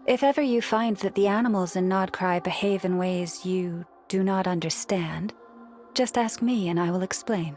If ever you find that the animals in Nodcry behave in ways you do not understand, just ask me and I will explain.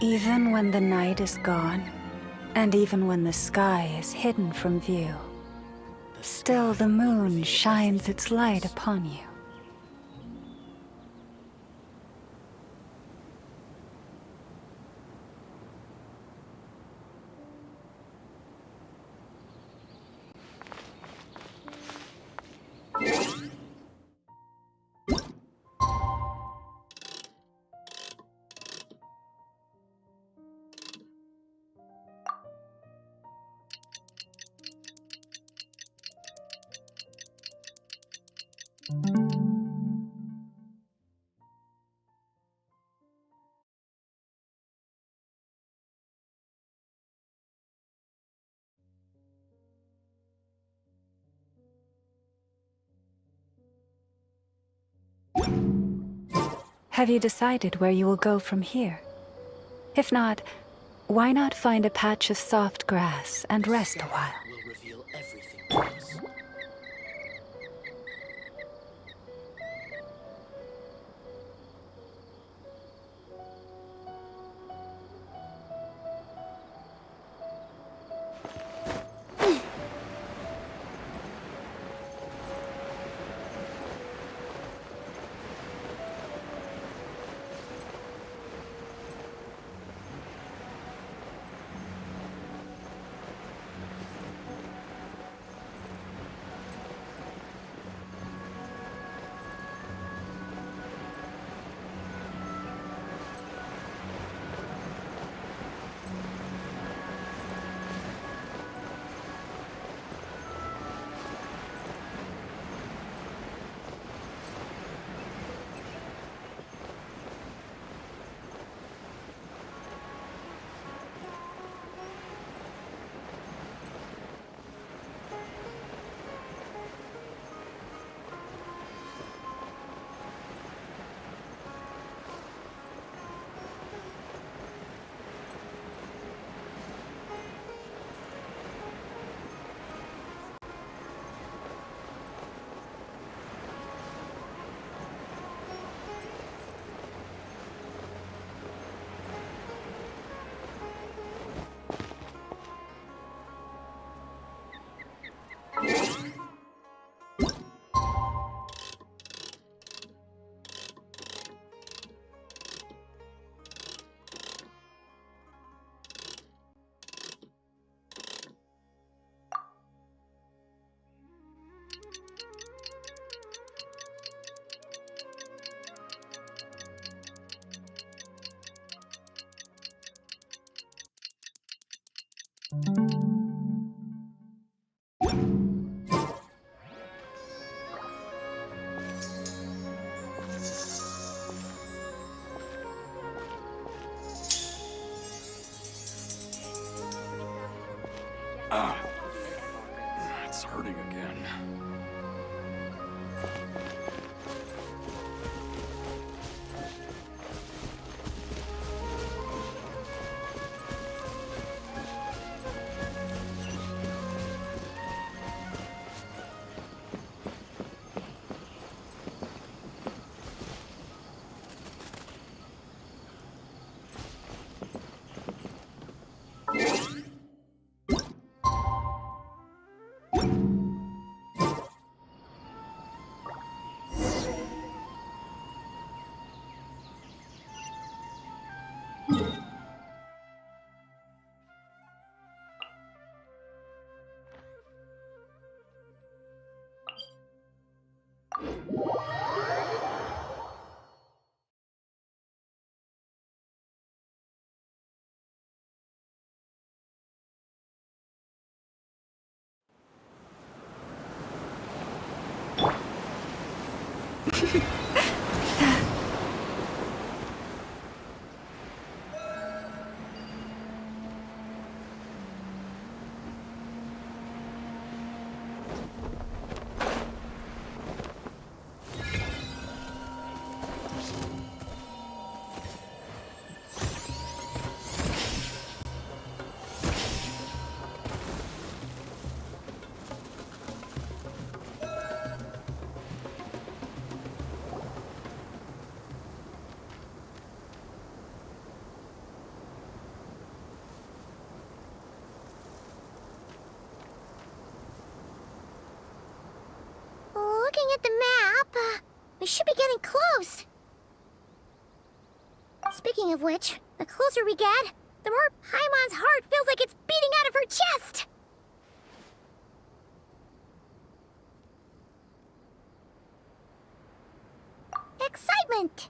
Even when the night is gone, and even when the sky is hidden from view, still the moon shines its light upon you. Have you decided where you will go from here? If not, why not find a patch of soft grass and rest a while? Will reveal everything to us. It's hurting again. Looking at the map, we should be getting close. Speaking of which, the closer we get, the more Paimon's heart feels like it's beating out of her chest. Excitement!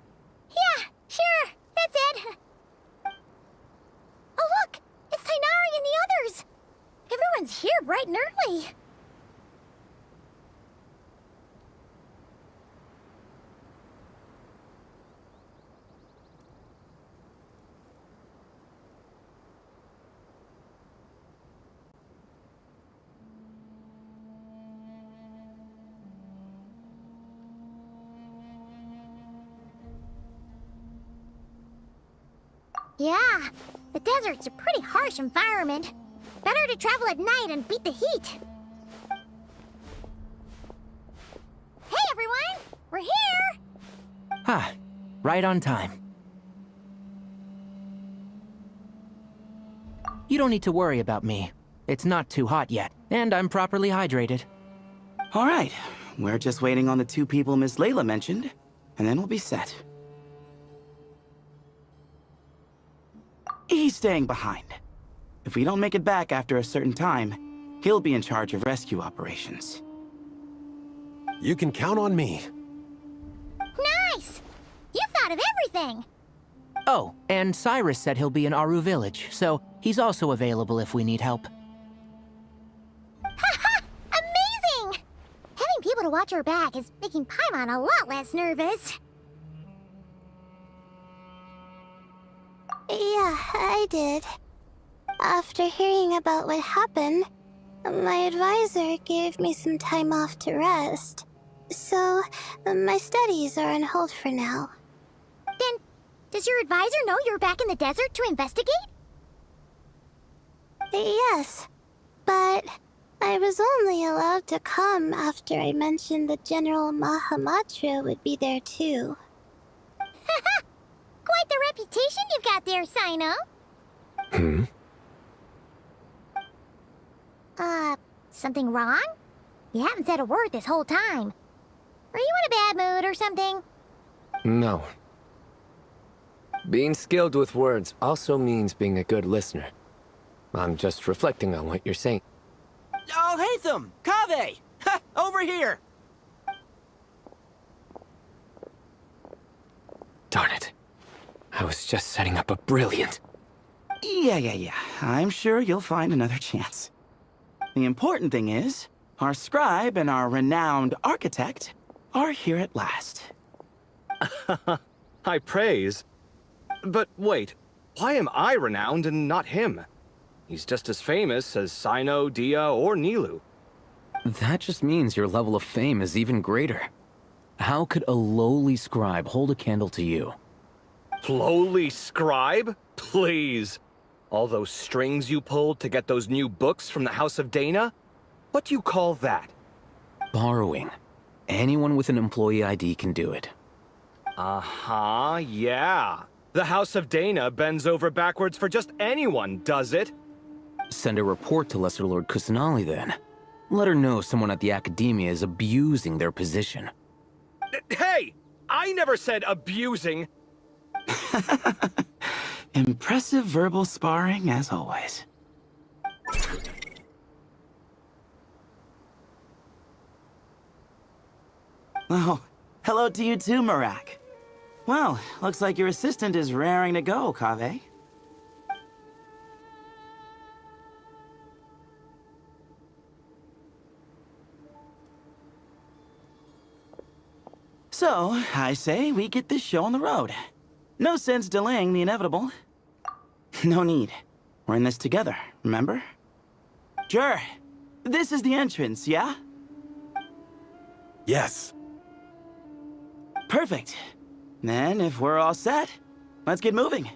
Yeah, sure, that's it. Oh look, it's Tainari and the others. Everyone's here bright and early. Yeah, the desert's a pretty harsh environment. Better to travel at night and beat the heat. Hey everyone, we're here! Ha, right on time. You don't need to worry about me. It's not too hot yet, and I'm properly hydrated. All right, we're just waiting on the two people Miss Layla mentioned, and then we'll be set. He's staying behind. If we don't make it back after a certain time, he'll be in charge of rescue operations. You can count on me. Nice! You thought of everything! Oh, and Cyrus said he'll be in Aru Village, so he's also available if we need help. Haha! Amazing! Having people to watch our back is making Paimon a lot less nervous. Yeah, I did. After hearing about what happened, my advisor gave me some time off to rest. So, my studies are on hold for now. Then, does your advisor know you're back in the desert to investigate? Yes, but I was only allowed to come after I mentioned that General Mahamatra would be there too. Haha! Quite the reputation you've got there, Sino. Something wrong? You haven't said a word this whole time. Are you in a bad mood or something? No. Being skilled with words also means being a good listener. I'm just reflecting on what you're saying. Oh, Hatham! Kaveh! Ha! Over here! Darn it. I was just setting up a brilliant... Yeah. I'm sure you'll find another chance. The important thing is, our scribe and our renowned architect are here at last. High praise. But wait, why am I renowned and not him? He's just as famous as Sino, Dia, or Nilu. That just means your level of fame is even greater. How could a lowly scribe hold a candle to you? Lowly scribe? Please. All those strings you pulled to get those new books from the House of Dana? What do you call that? Borrowing. Anyone with an employee ID can do it. Uh-huh, yeah. The House of Dana bends over backwards for just anyone, does it? Send a report to Lesser Lord Kusanali then. Let her know someone at the Academia is abusing their position. Hey! I never said abusing! Impressive verbal sparring, as always. Oh, hello to you too, Marak. Well, looks like your assistant is raring to go, Kaveh. So, I say we get this show on the road. No sense delaying the inevitable. No need. We're in this together, remember? Sure. This is the entrance, yeah? Yes. Perfect. Then, if we're all set, let's get moving.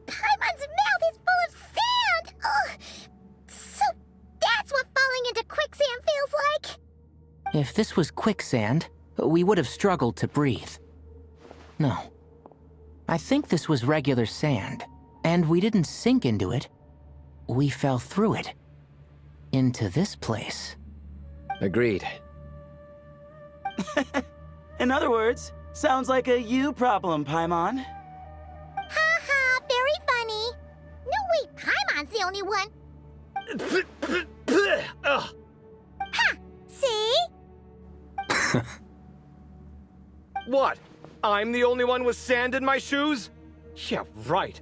Paimon's mouth is full of sand! Ugh. So that's what falling into quicksand feels like? If this was quicksand, we would have struggled to breathe. No. I think this was regular sand, and we didn't sink into it. We fell through it. Into this place. Agreed. In other words, sounds like a you problem, Paimon. Ha ha, very funny. No, wait, Paimon's the only one. Ugh. Ha! See? What? I'm the only one with sand in my shoes? Yeah, right.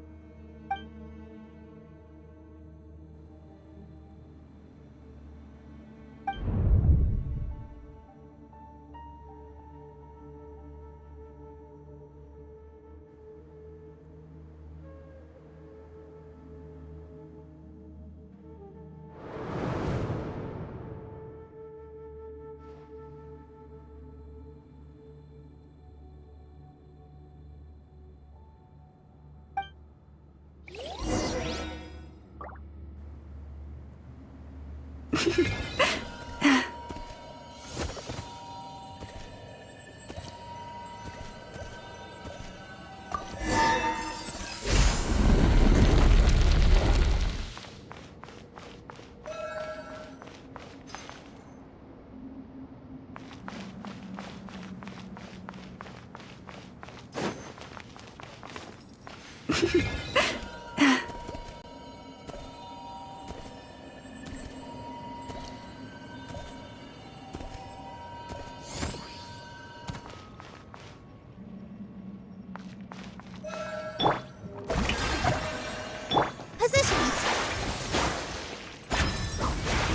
Positions.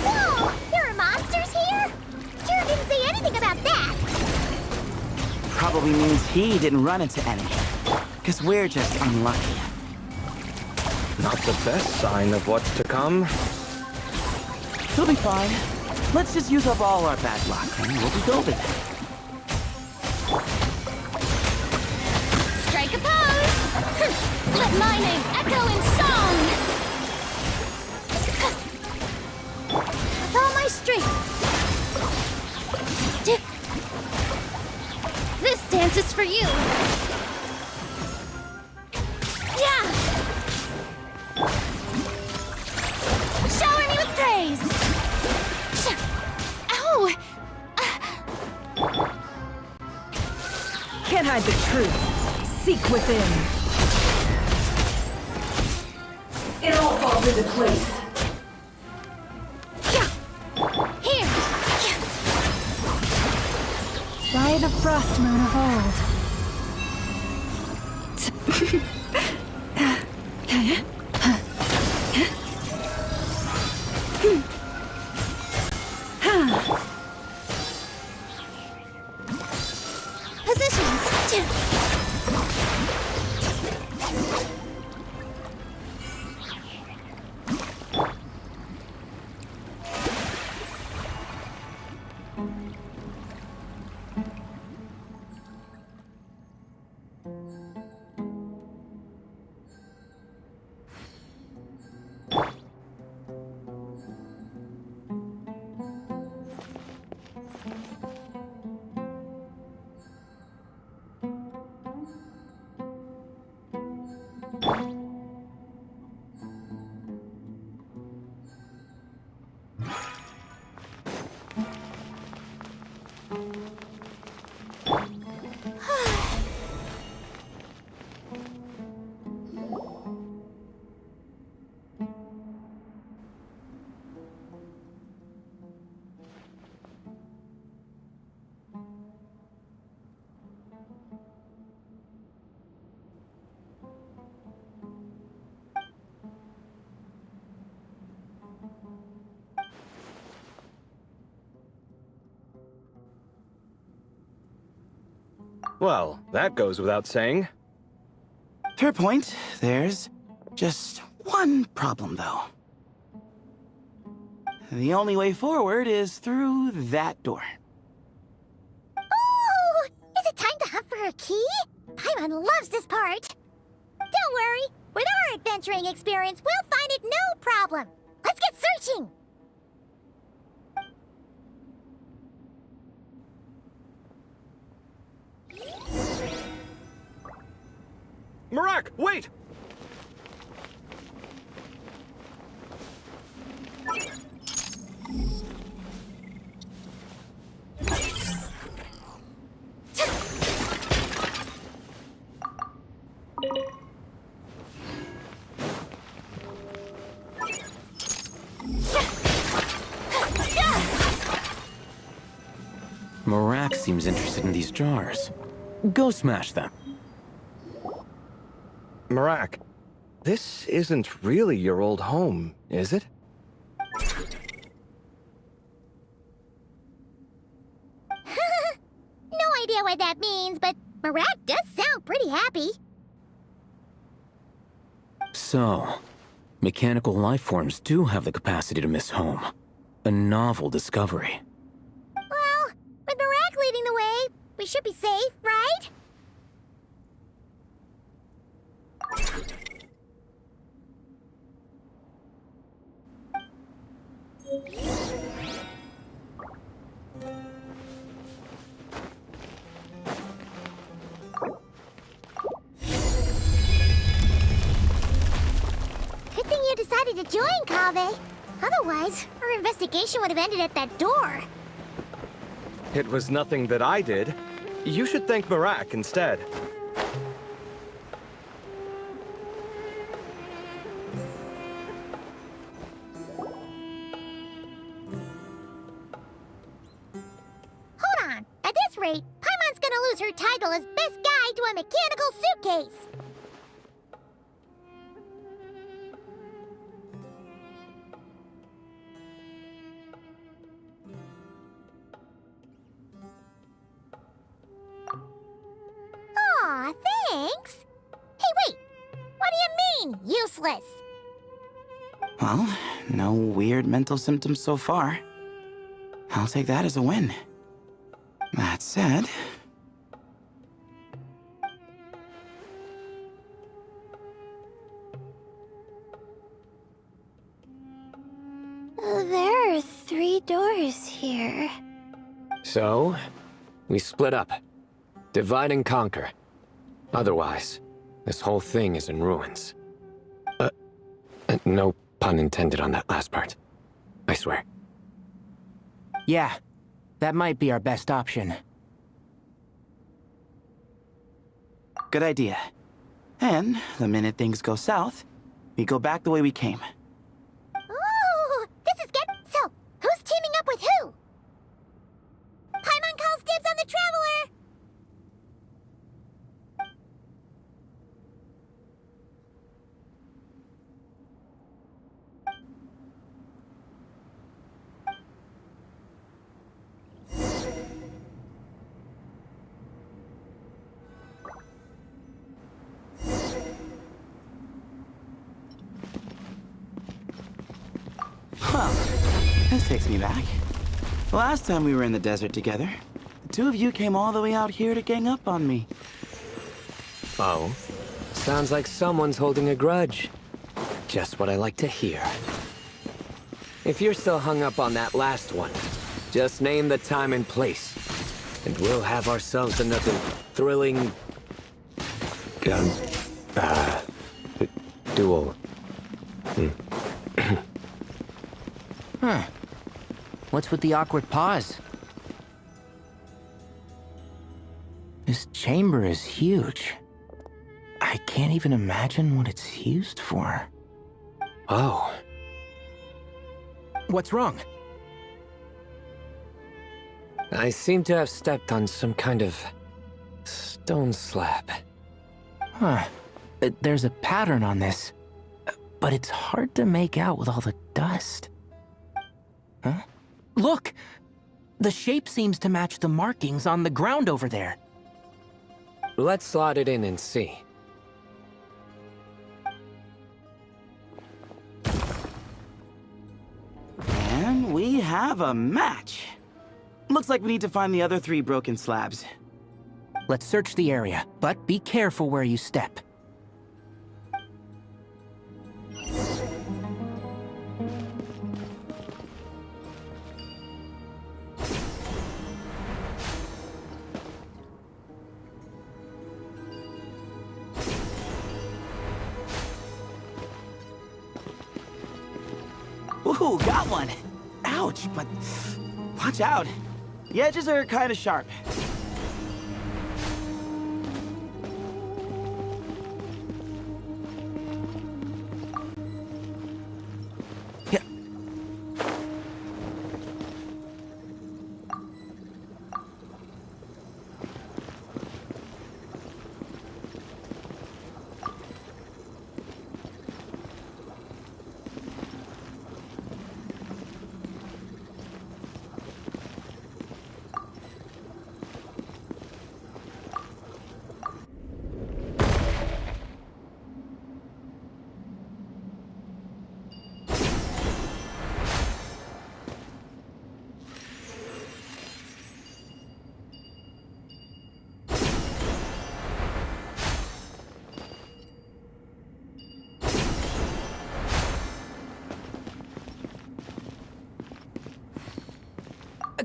Whoa! There are monsters here? Kira didn't say anything about that. Probably means he didn't run into any. Because we're just unlucky. Not the best sign of what's to come. He'll be fine. Let's just use up all our bad luck and we'll be golden. Strike a pose! Let my name echo in song! With all my strength! This dance is for you! Yeah! Shower me with praise! Ow! Can't hide the truth. Seek within. It all falls into place. Here! By the frost moon of old. Positions! Well, that goes without saying. Fair point. There's just one problem, though. The only way forward is through that door. Oh! Is it time to hunt for a key? Paimon loves this part! Don't worry! With our adventuring experience, we'll find it no problem! Let's get searching! Marak, wait! Marak seems interested in these jars. Go smash them. Marak, this isn't really your old home, is it? No idea what that means, but Marat does sound pretty happy. So, mechanical life forms do have the capacity to miss home. A novel discovery. Well, with Marak leading the way, we should be safe, right? to join, Kaveh. Otherwise, our investigation would have ended at that door. It was nothing that I did. You should thank Marak instead. Hold on. At this rate, Paimon's gonna lose her title as best guide to a mechanical suitcase. Aw, thanks. Hey, wait. What do you mean, useless? Well, no weird mental symptoms so far. I'll take that as a win. That said... There are 3 doors here. So, we split up. Divide and conquer. Otherwise, this whole thing is in ruins. No pun intended on that last part. I swear. Yeah, that might be our best option. Good idea. And the minute things go south, we go back the way we came. Ooh, this is good. So, who's teaming up with who? Paimon calls dibs on the Traveler! Well, this takes me back. Last time we were in the desert together, the 2 of you came all the way out here to gang up on me. Oh? Sounds like someone's holding a grudge. Just what I like to hear. If you're still hung up on that last one, just name the time and place, and we'll have ourselves another thrilling... duel. Huh. What's with the awkward pause? This chamber is huge. I can't even imagine what it's used for. Oh. What's wrong? I seem to have stepped on some kind of stone slab. Huh. There's a pattern on this, but it's hard to make out with all the dust. Huh? Look! The shape seems to match the markings on the ground over there. Let's slot it in and see. And we have a match. Looks like we need to find the other 3 broken slabs. Let's search the area, but be careful where you step. Ooh, got one! Ouch, but watch out. The edges are kind of sharp. Yeah.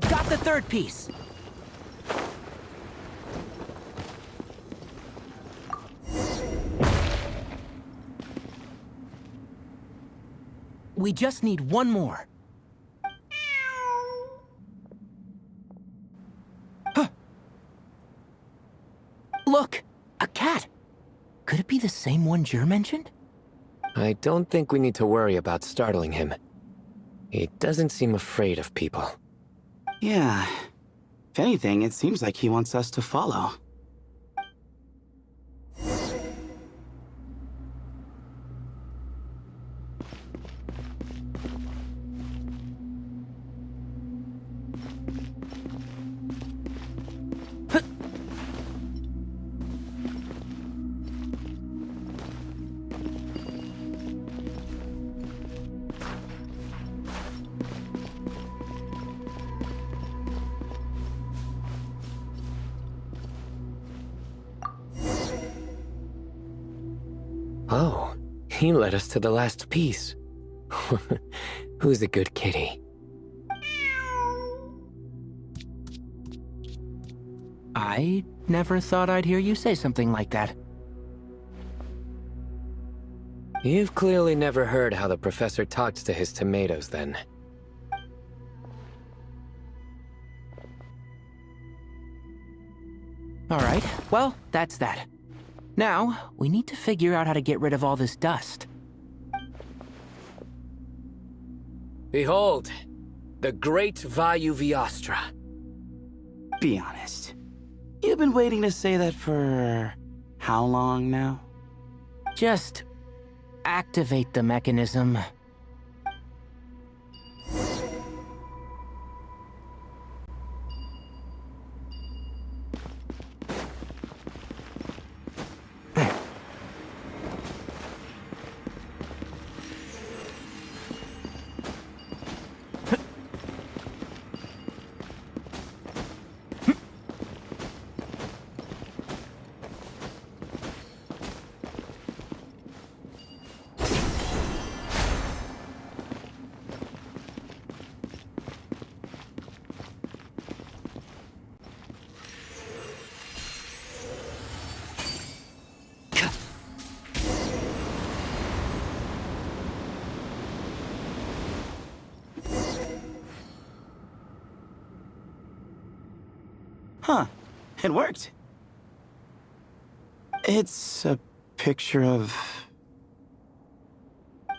Got the 3rd piece! We just need one more. Huh. Look! A cat! Could it be the same one Jer mentioned? I don't think we need to worry about startling him. He doesn't seem afraid of people. Yeah. If anything, it seems like he wants us to follow. Oh, he led us to the last piece. Who's a good kitty? I never thought I'd hear you say something like that. You've clearly never heard how the professor talks to his tomatoes, then. Alright, well, that's that. Now, we need to figure out how to get rid of all this dust. Behold, the great Vayu Viastra. Be honest. You've been waiting to say that for... how long now? Just activate the mechanism. Huh. It worked. It's a picture of...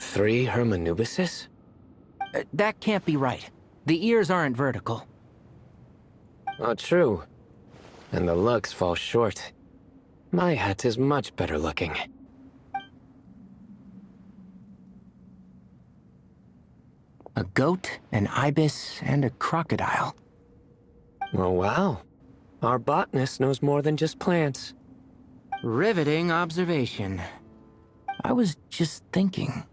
3 Hermanubises? That can't be right. The ears aren't vertical. Oh, true. And the looks fall short. My hat is much better looking. A goat, an ibis, and a crocodile. Oh, wow. Our botanist knows more than just plants. Riveting observation. I was just thinking.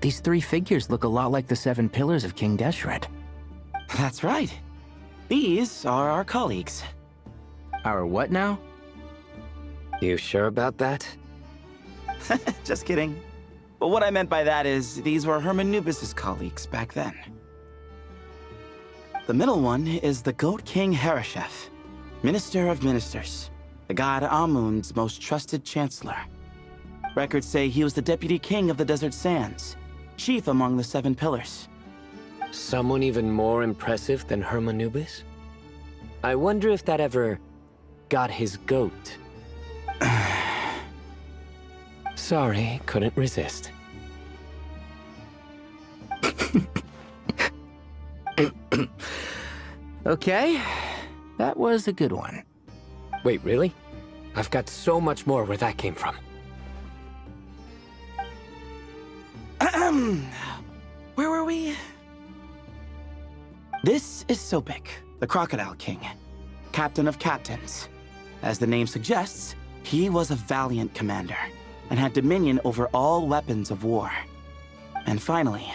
These 3 figures look a lot like the 7 pillars of King Deshret. That's right. These are our colleagues. Our what now? You sure about that? Just kidding. But what I meant by that is, these were Hermanubis' colleagues back then. The middle one is the Goat King Harashef, Minister of Ministers, the god Amun's most trusted chancellor. Records say he was the deputy king of the Desert Sands, chief among the 7 pillars. Someone even more impressive than Hermanubis? I wonder if that ever got his goat. Sorry, couldn't resist. Okay, that was a good one. Wait, really? I've got so much more where that came from. Where were we? This is Sopik, the Crocodile King, captain of captains. As the name suggests, he was a valiant commander and had dominion over all weapons of war. And finally,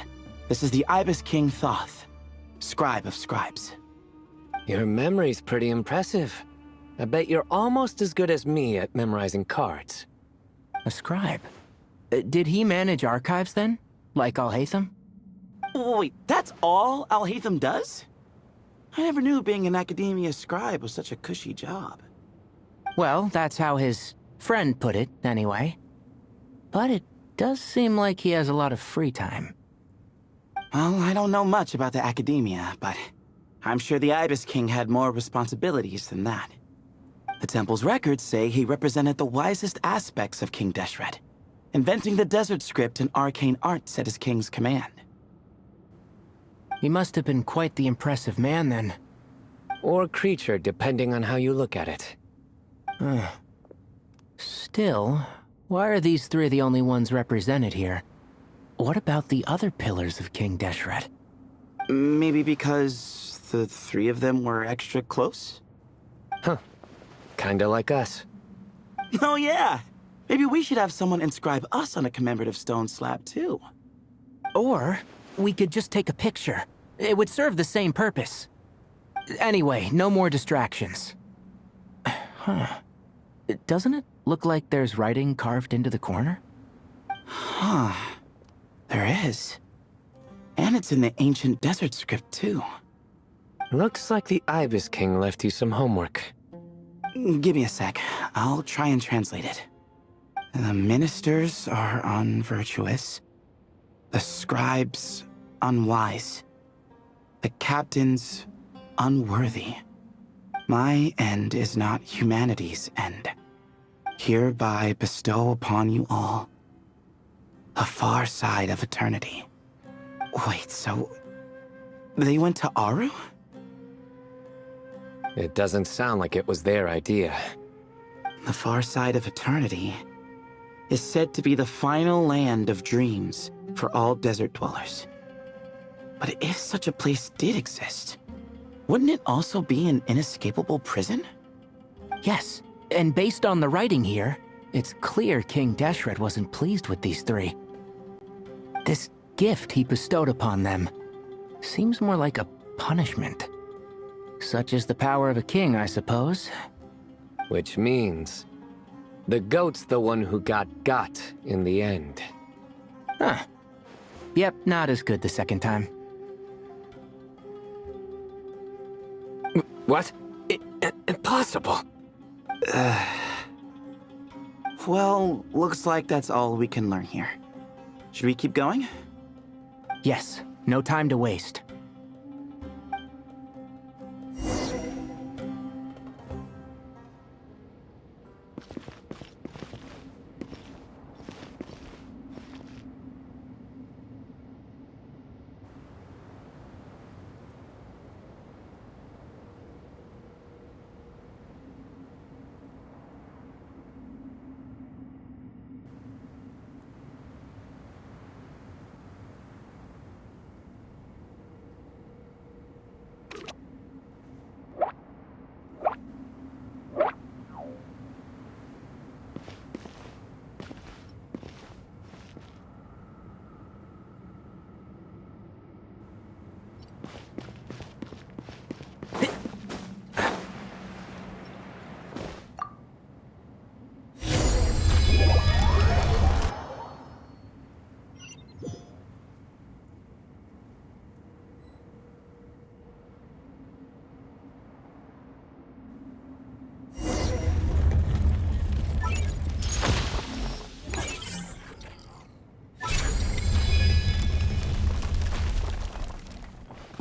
this is the Ibis King Thoth, scribe of scribes. Your memory's pretty impressive. I bet you're almost as good as me at memorizing cards. A scribe? Did he manage archives then? Like Alhaitham? Wait, that's all Alhaitham does? I never knew being an academia scribe was such a cushy job. Well, that's how his friend put it, anyway. But it does seem like he has a lot of free time. Well, I don't know much about the academia, but I'm sure the Ibis King had more responsibilities than that. The temple's records say he represented the wisest aspects of King Deshret, inventing the desert script and arcane arts at his king's command. He must have been quite the impressive man then. Or creature, depending on how you look at it. Still, why are these three the only ones represented here? What about the other pillars of King Deshret? Maybe because the three of them were extra close? Huh. Kinda like us. Oh yeah! Maybe we should have someone inscribe us on a commemorative stone slab too. Or we could just take a picture. It would serve the same purpose. Anyway, no more distractions. Huh. Doesn't it look like there's writing carved into the corner? Huh. There is. And it's in the ancient desert script too. Looks like the Ibis King left you some homework. Give me a sec. I'll try and translate it. The ministers are unvirtuous. The scribes unwise. The captains unworthy. My end is not humanity's end. Hereby bestow upon you all a far side of eternity. Wait, so they went to Aru? It doesn't sound like it was their idea. The far side of eternity is said to be the final land of dreams for all desert dwellers. But if such a place did exist, wouldn't it also be an inescapable prison? Yes, and based on the writing here, it's clear King Deshret wasn't pleased with these three. This gift he bestowed upon them seems more like a punishment. Such is the power of a king, I suppose. Which means the goat's the one who got in the end. Huh. Yep, not as good the second time. What? Impossible. Well, looks like that's all we can learn here. Should we keep going? Yes, no time to waste.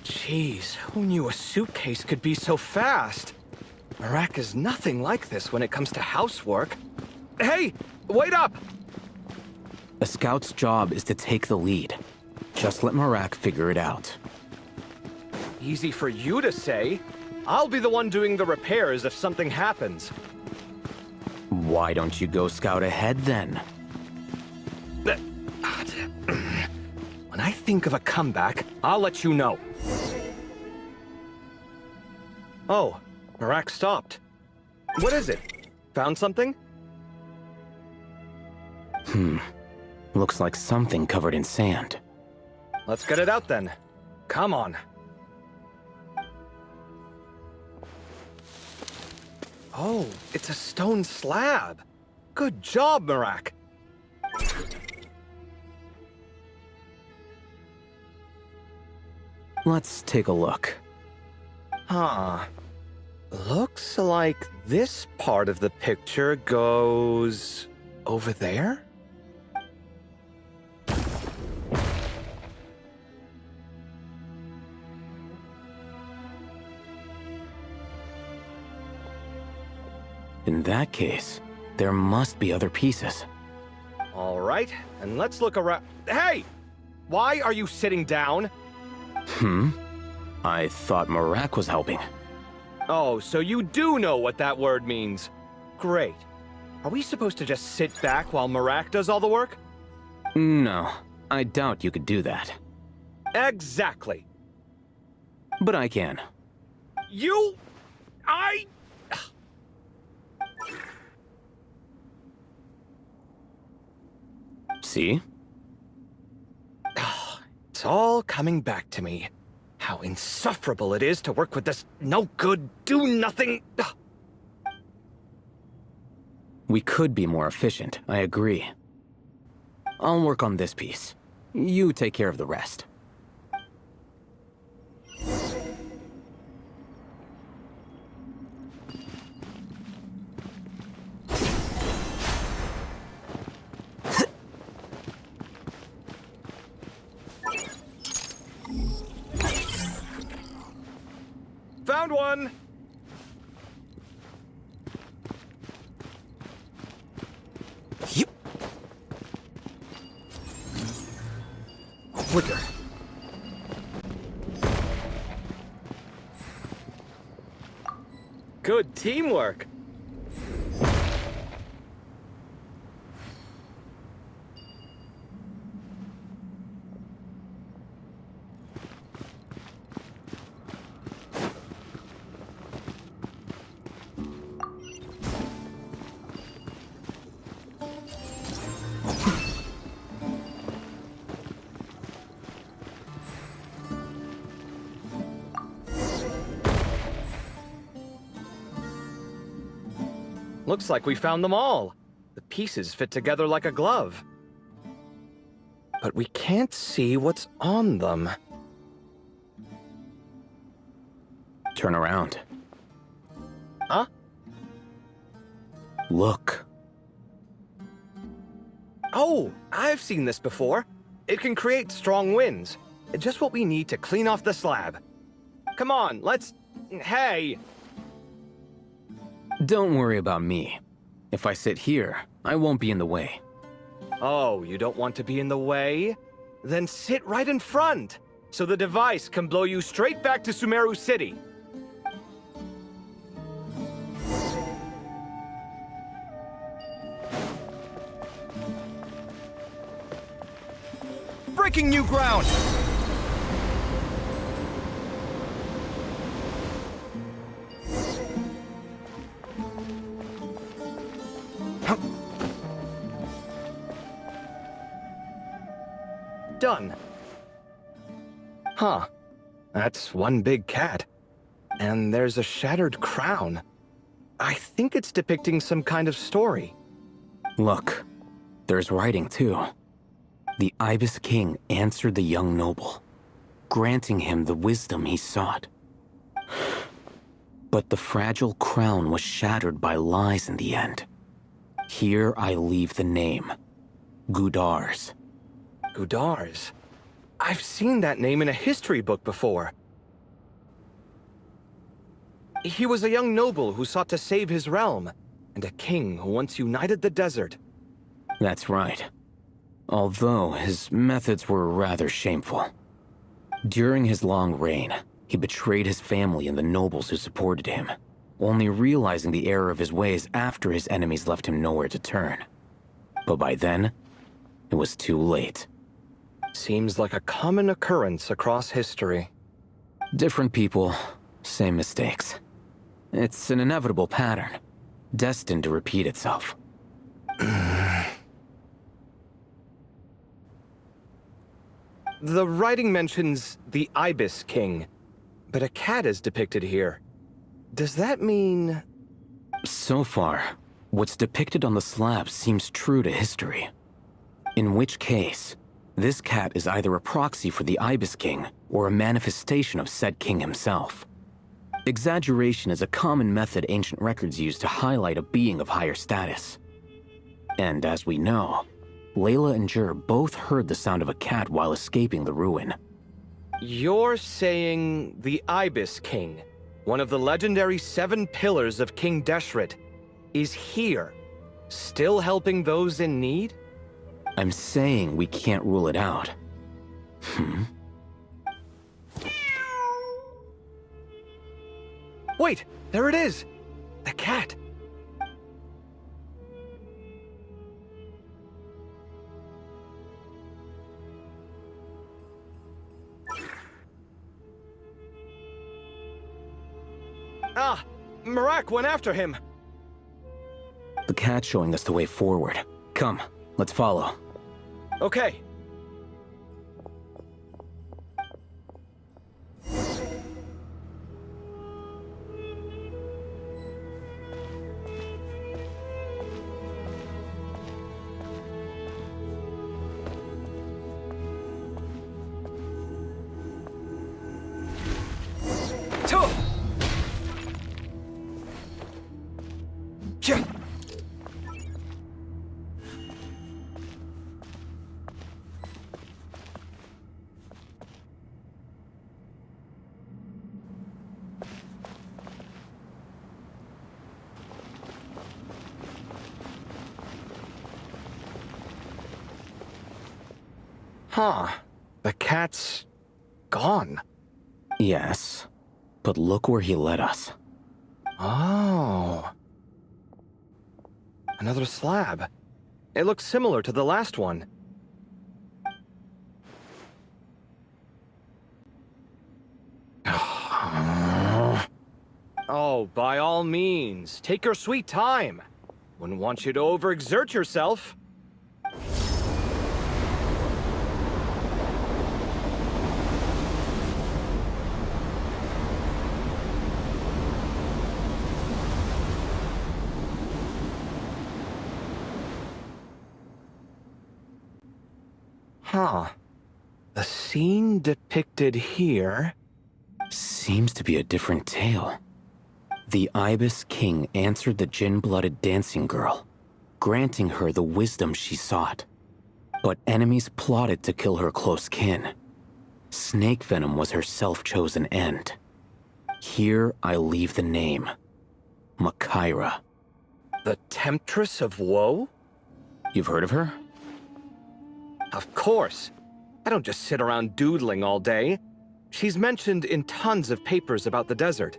Jeez, who knew a suitcase could be so fast? Marak is nothing like this when it comes to housework. Hey, wait up! A scout's job is to take the lead. Just let Marak figure it out. Easy for you to say. I'll be the one doing the repairs if something happens. Why don't you go scout ahead then? When I think of a comeback, I'll let you know. Oh, Marak stopped. What is it? Found something? Looks like something covered in sand. Let's get it out then. Come on. Oh, it's a stone slab. Good job, Marak. Let's take a look. Huh. Looks like this part of the picture goes over there? In that case, there must be other pieces. All right, and let's look around. Hey! Why are you sitting down? I thought Marak was helping. Oh, so you do know what that word means. Great. Are we supposed to just sit back while Marak does all the work? No, I doubt you could do that. Exactly. But I can. See? It's all coming back to me. How insufferable it is to work with this no-good, do-nothing... We could be more efficient, I agree. I'll work on this piece. You take care of the rest. Found one! Yep. Quicker. Good teamwork. Looks like we found them all. The pieces fit together like a glove. But we can't see what's on them. Turn around. Huh? Look. Oh, I've seen this before. It can create strong winds. Just what we need to clean off the slab. Come on, let's... Hey! Don't worry about me. If I sit here, I won't be in the way. Oh, you don't want to be in the way? Then sit right in front, so the device can blow you straight back to Sumeru City. Breaking new ground! Done. Huh. That's one big cat. And there's a shattered crown. I think it's depicting some kind of story. Look, there's writing too. The Ibis King answered the young noble, granting him the wisdom he sought. But the fragile crown was shattered by lies in the end. Here I leave the name, Gudar's. Gudar's. I've seen that name in a history book before. He was a young noble who sought to save his realm, and a king who once united the desert. That's right. Although his methods were rather shameful. During his long reign, he betrayed his family and the nobles who supported him, only realizing the error of his ways after his enemies left him nowhere to turn. But by then, it was too late. Seems like a common occurrence across history. Different people, same mistakes. It's an inevitable pattern, destined to repeat itself. The writing mentions the Ibis King, but a cat is depicted here. Does that mean... So far, what's depicted on the slab seems true to history. In which case, this cat is either a proxy for the Ibis King or a manifestation of said king himself. Exaggeration is a common method ancient records use to highlight a being of higher status. And as we know, Layla and Jur both heard the sound of a cat while escaping the ruin. You're saying the Ibis King, one of the legendary 7 pillars of King Deshret. is here, still helping those in need? I'm saying we can't rule it out. Wait, there it is! The cat! Ah! Marak went after him! The cat's showing us the way forward. Come, let's follow. Okay. Huh. The cat's gone. Yes, but look where he led us. Oh. Another slab. It looks similar to the last one. Oh, by all means, take your sweet time. Wouldn't want you to overexert yourself. Huh. The scene depicted here... Seems to be a different tale. The Ibis King answered the Jinn-blooded dancing girl, granting her the wisdom she sought. But enemies plotted to kill her close kin. Snake venom was her self-chosen end. Here I leave the name. Makaira. The Temptress of Woe? You've heard of her? Of course. I don't just sit around doodling all day. She's mentioned in tons of papers about the desert.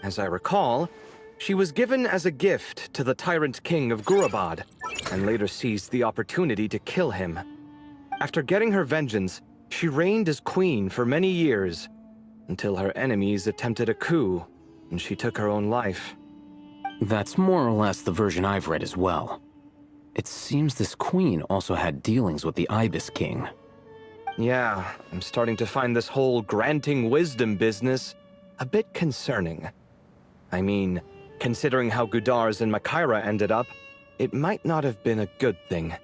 As I recall, she was given as a gift to the tyrant king of Gurabad, and later seized the opportunity to kill him. After getting her vengeance, she reigned as queen for many years, until her enemies attempted a coup, and she took her own life. That's more or less the version I've read as well. It seems this queen also had dealings with the Ibis King. Yeah, I'm starting to find this whole granting wisdom business a bit concerning. I mean, considering how Gudars and Makaira ended up, it might not have been a good thing.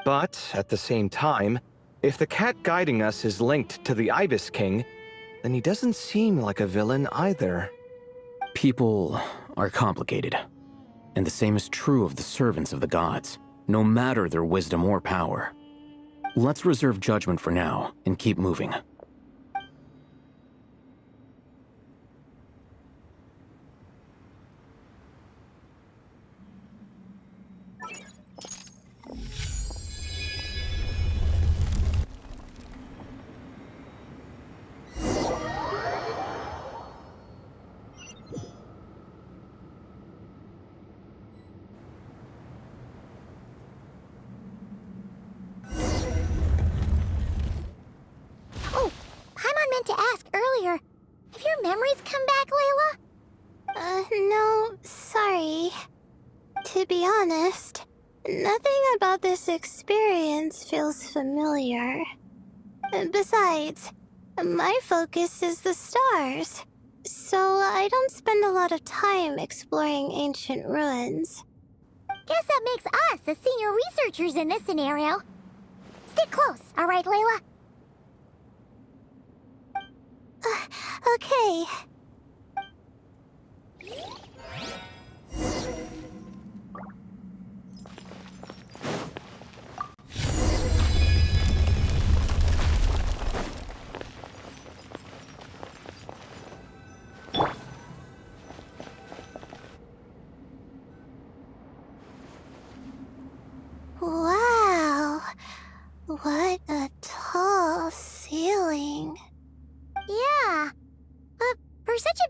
But, at the same time, if the cat guiding us is linked to the Ibis King, then he doesn't seem like a villain either. People are complicated. And the same is true of the servants of the gods, no matter their wisdom or power. Let's reserve judgment for now, and keep moving. To ask earlier, have your memories come back, Layla? No, sorry. To be honest, nothing about this experience feels familiar. Besides, my focus is the stars, so I don't spend a lot of time exploring ancient ruins. Guess that makes us the senior researchers in this scenario. Stick close, all right, Layla? Okay.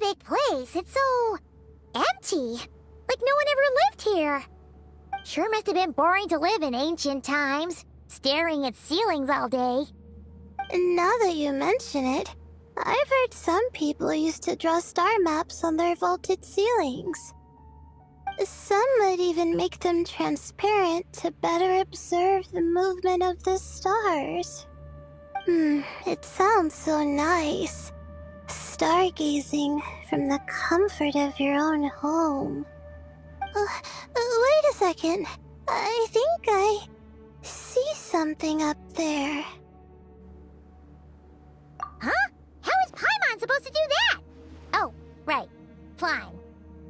big place. It's so empty. Like no one ever lived here. Sure must have been boring to live in ancient times, staring at ceilings all day. Now that you mention it, I've heard some people used to draw star maps on their vaulted ceilings. Some might even make them transparent to better observe the movement of the stars. It sounds so nice. Stargazing from the comfort of your own home. Wait a second. I think I see something up there. Huh? How is Paimon supposed to do that? Oh, right. Flying.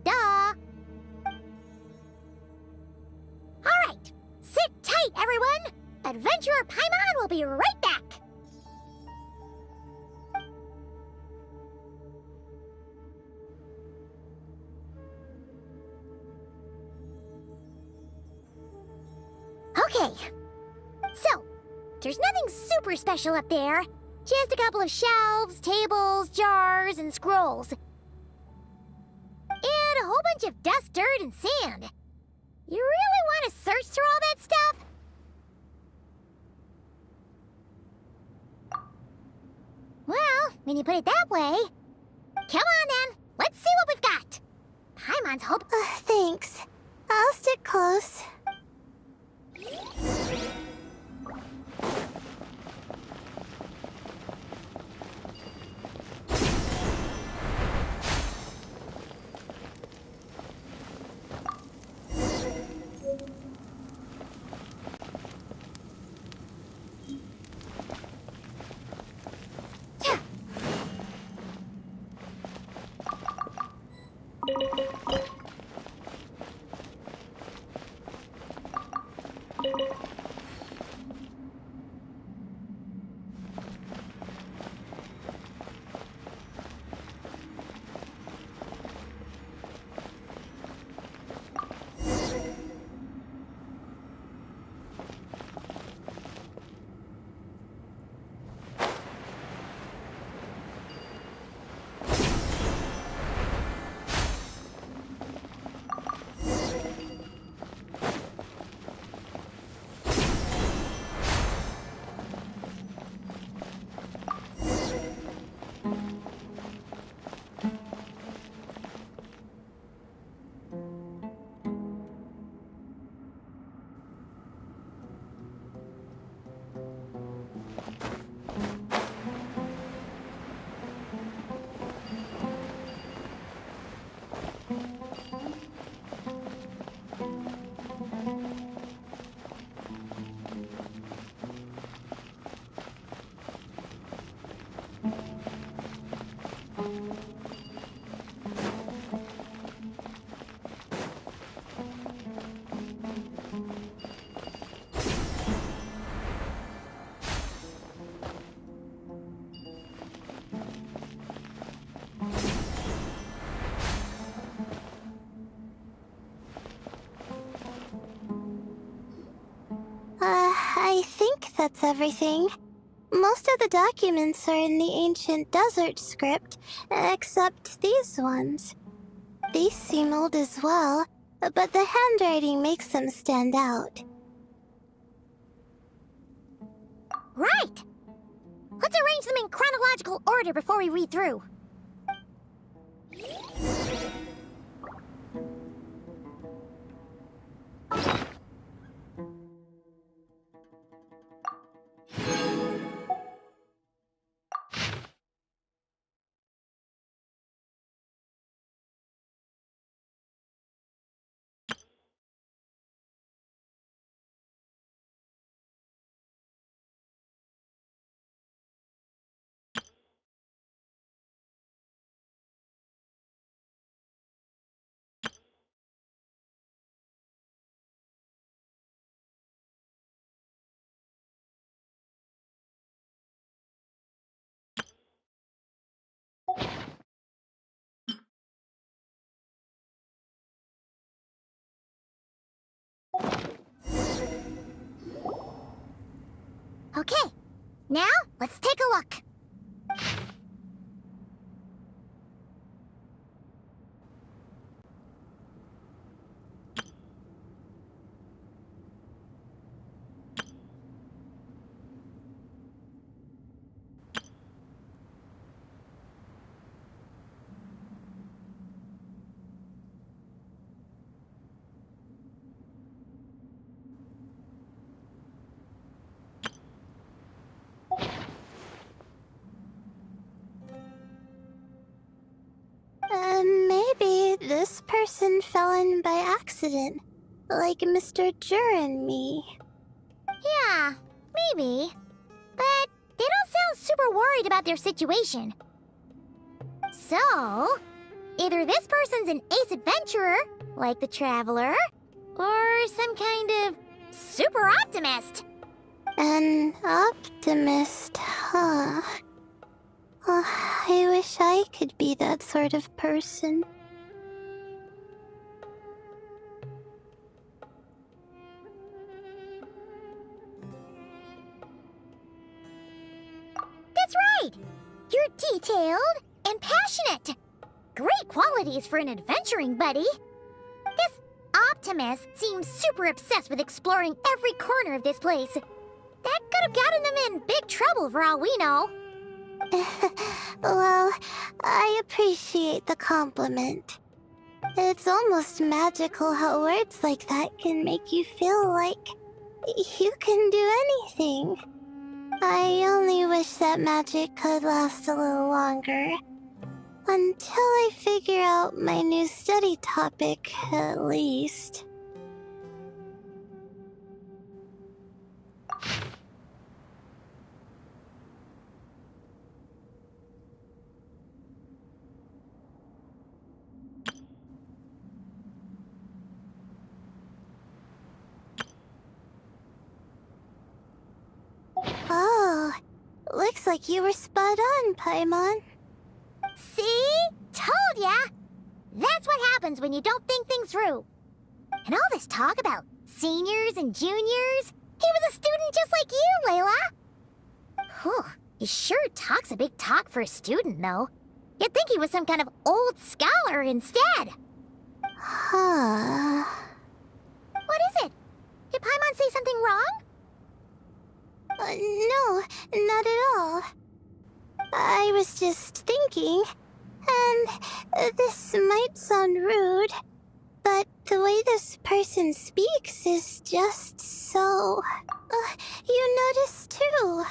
Duh. Alright. Sit tight, everyone. Adventurer Paimon will be right back. Okay. So, there's nothing super special up there. Just a couple of shelves, tables, jars, and scrolls. And a whole bunch of dust, dirt, and sand. You really want to search through all that stuff? Well, when you put it that way... Come on then, let's see what we've got. Paimon's hope... Thanks. I'll stick close. I think that's everything. Most of the documents are in the ancient desert script, except these ones. These seem old as well, but the handwriting makes them stand out. Right! Let's arrange them in chronological order before we read through. Okay, now let's take a look. this person fell in by accident, like Mr. Jur and me. Yeah, maybe. But they don't sound super worried about their situation. So, either this person's an ace adventurer, like the Traveler, or some kind of super optimist. An optimist, huh? Oh, I wish I could be that sort of person. That's right! You're detailed and passionate. Great qualities for an adventuring buddy. This optimist seems super obsessed with exploring every corner of this place. That could have gotten them in big trouble for all we know. Well, I appreciate the compliment. It's almost magical how words like that can make you feel like you can do anything. I only wish that magic could last a little longer. Until I figure out my new study topic, at least. Oh, looks like you were spot on, Paimon. See? Told ya! That's what happens when you don't think things through. And all this talk about seniors and juniors, he was a student just like you, Layla. Whew, he sure talks a big talk for a student, though. You'd think he was some kind of old scholar instead. Huh. What is it? Did Paimon say something wrong? No, not at all. I was just thinking, and this might sound rude, but the way this person speaks is just so... you notice too.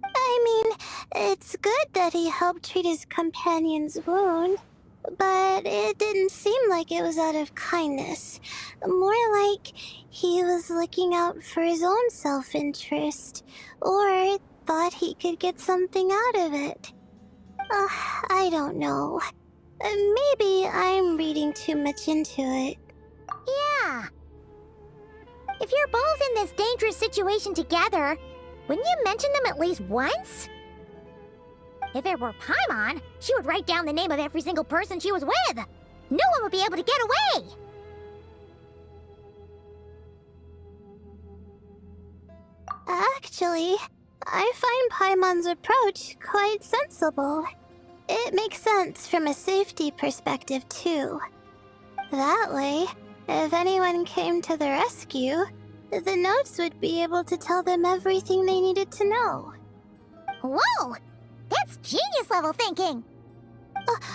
I mean, it's good that he helped treat his companion's wound, but it didn't seem like it was out of kindness. More like he was looking out for his own self-interest, or thought he could get something out of it. I don't know. Maybe I'm reading too much into it. Yeah. If you're both in this dangerous situation together, wouldn't you mention them at least once? If it were Paimon, she would write down the name of every single person she was with. No one would be able to get away. Actually, I find Paimon's approach quite sensible. It makes sense from a safety perspective, too. That way, if anyone came to the rescue, the notes would be able to tell them everything they needed to know. Whoa! That's genius-level thinking!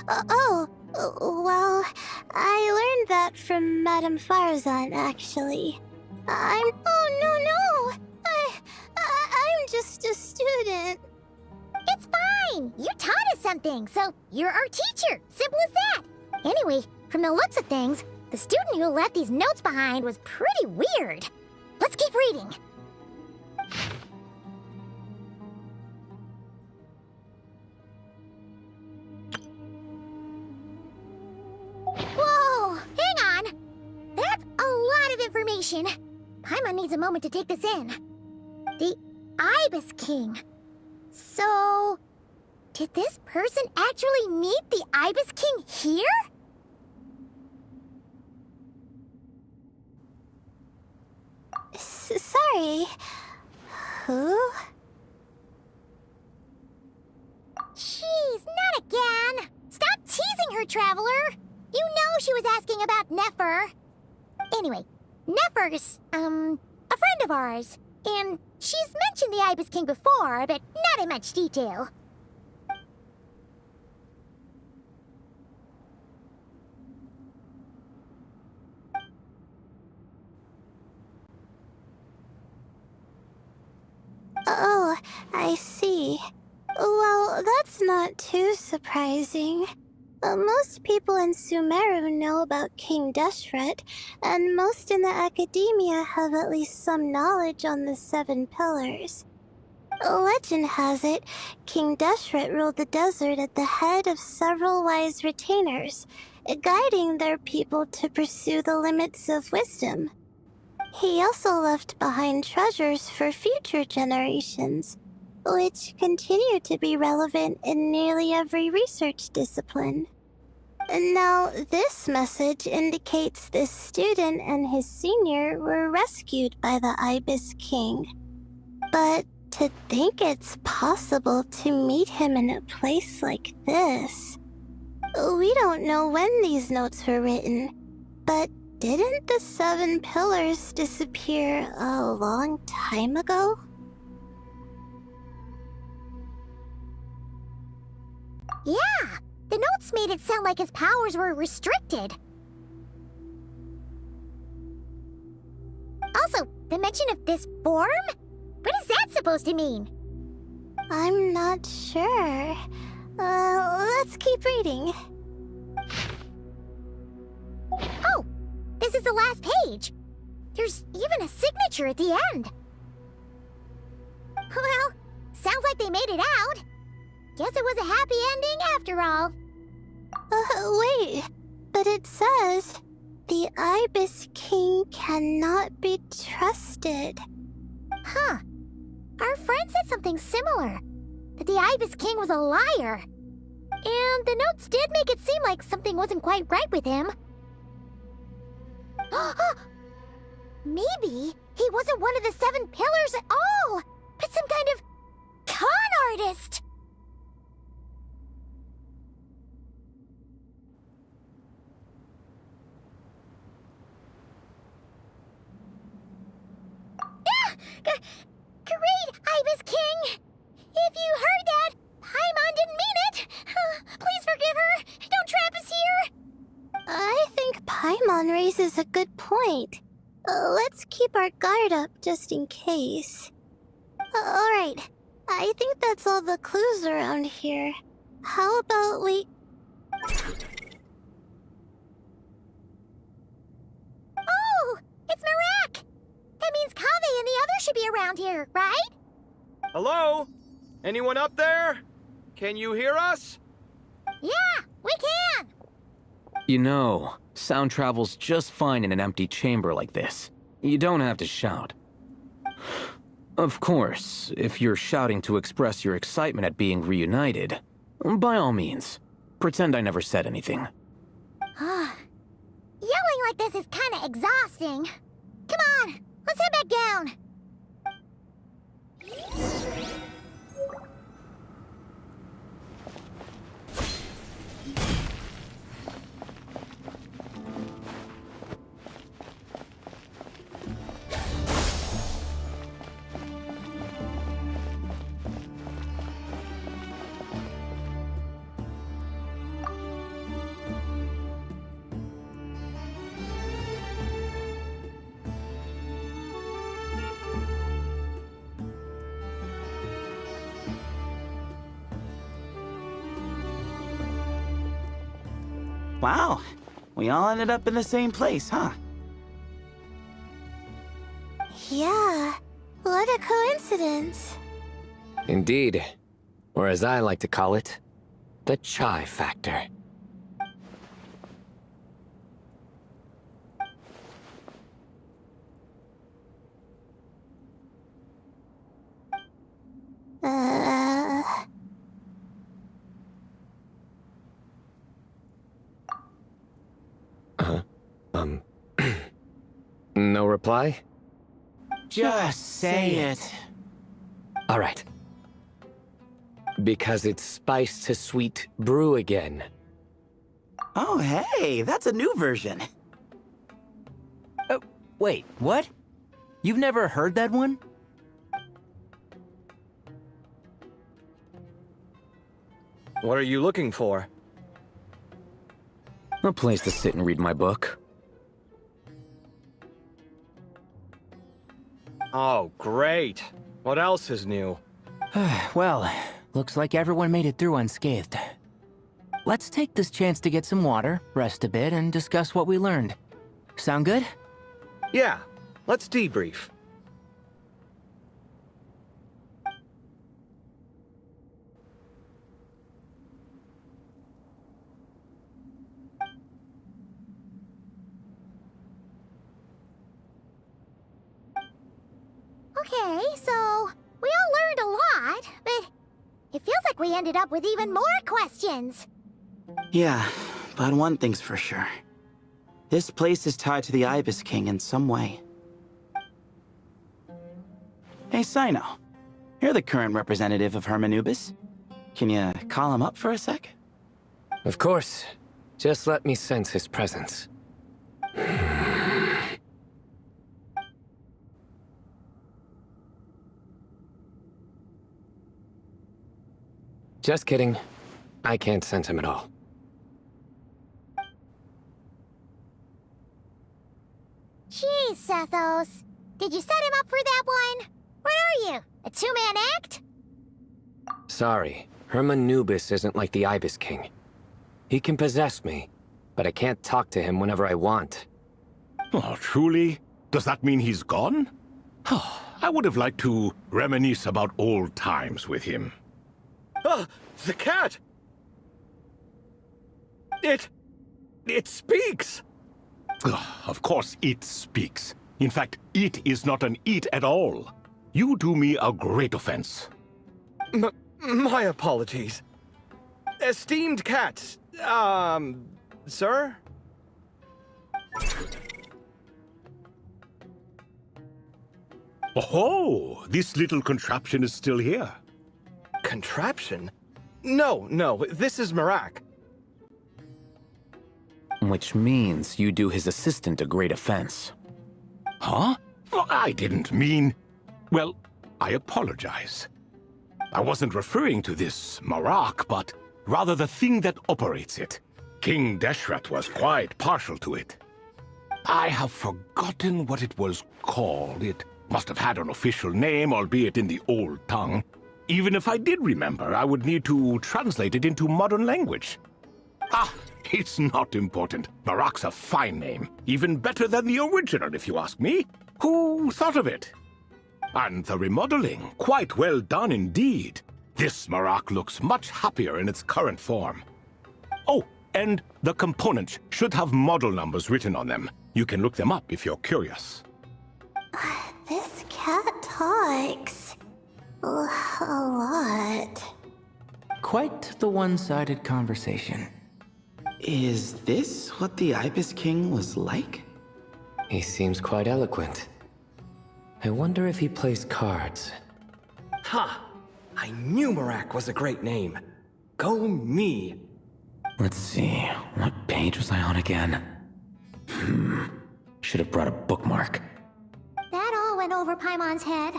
Well, I learned that from Madame Farazan, actually. Oh, no! I'm just a student. It's fine! You taught us something, so you're our teacher. Simple as that. Anyway, from the looks of things, the student who left these notes behind was pretty weird. Let's keep reading. Whoa! Hang on! That's a lot of information. Paimon needs a moment to take this in. The Ibis King. So, did this person actually meet the Ibis King here? Sorry. Who? Jeez, not again! Stop teasing her, Traveler! You know she was asking about Nefer. Anyway, Nefer's, a friend of ours. And she's mentioned the Ibis King before, but not in much detail. Oh, I see. Well, that's not too surprising. Most people in Sumeru know about King Deshret, and most in the academia have at least some knowledge on the Seven Pillars. Legend has it, King Deshret ruled the desert at the head of several wise retainers, guiding their people to pursue the limits of wisdom. He also left behind treasures for future generations, which continue to be relevant in nearly every research discipline. Now, this message indicates this student and his senior were rescued by the Ibis King. But to think it's possible to meet him in a place like this. We don't know when these notes were written, but didn't the Seven Pillars disappear a long time ago? Yeah, the notes made it sound like his powers were restricted. Also, the mention of this form? What is that supposed to mean? I'm not sure. Let's keep reading. Oh, this is the last page. There's even a signature at the end. Well, sounds like they made it out. Guess it was a happy ending after all. Wait. But it says, the Ibis King cannot be trusted. Huh. Our friend said something similar. That the Ibis King was a liar. And the notes did make it seem like something wasn't quite right with him. Maybe he wasn't one of the Seven Pillars at all, but some kind of con artist. Great, Ibis King! If you heard that, Paimon didn't mean it! Please forgive her! Don't trap us here! I think Paimon raises a good point. Let's keep our guard up just in case. Alright, I think that's all the clues around here. How about we... Oh! It's Marak! That means Kaveh and the others should be around here, right? Hello? Anyone up there? Can you hear us? Yeah, we can! You know, sound travels just fine in an empty chamber like this. You don't have to shout. Of course, if you're shouting to express your excitement at being reunited, by all means, pretend I never said anything. Yelling like this is kinda exhausting. Come on, let's head back down. Wow, we all ended up in the same place, huh? Yeah, what a coincidence. Indeed. Or as I like to call it, the chai factor. No reply? Just say it. All right. Because it's spice to sweet brew again. Oh, hey, that's a new version. Oh, wait, what? You've never heard that one? What are you looking for? A place to sit and read my book. Oh, great. What else is new? Well, looks like everyone made it through unscathed. let's take this chance to get some water, rest a bit, and discuss what we learned. Sound good? Yeah, let's debrief. Okay, so we all learned a lot, but it feels like we ended up with even more questions. Yeah, but one thing's for sure. This place is tied to the Ibis King in some way. Hey, Sino. You're the current representative of Hermanubis. Can you call him up for a sec? Of course. Just let me sense his presence. Just kidding. I can't sense him at all. Jeez, Sethos. Did you set him up for that one? What are you, a two-man act? Sorry, Hermanubis isn't like the Ibis King. He can possess me, but I can't talk to him whenever I want. Oh, truly? Does that mean he's gone? Oh, I would have liked to reminisce about old times with him. Ah, the cat! It speaks! Ugh, of course it speaks. In fact, it is not an it at all. You do me a great offense. My apologies. Esteemed cat, sir? Oh, this little contraption is still here. Contraption? No, this is Marak. Which means you do his assistant a great offense. Huh? Well, I didn't mean... Well, I apologize. I wasn't referring to this Marak, but rather the thing that operates it. King Deshret was quite partial to it. I have forgotten what it was called. It must have had an official name, albeit in the old tongue. Even if I did remember, I would need to translate it into modern language. Ah, it's not important. Marak's a fine name. Even better than the original, if you ask me. Who thought of it? And the remodeling, quite well done indeed. This Marak looks much happier in its current form. Oh, and the components should have model numbers written on them. You can look them up if you're curious. This cat talks a lot. Quite the one-sided conversation. Is this what the Ibis King was like? He seems quite eloquent. I wonder if he plays cards. Ha! I knew Marak was a great name. Go me! Let's see, what page was I on again? Should have brought a bookmark. That all went over Paimon's head.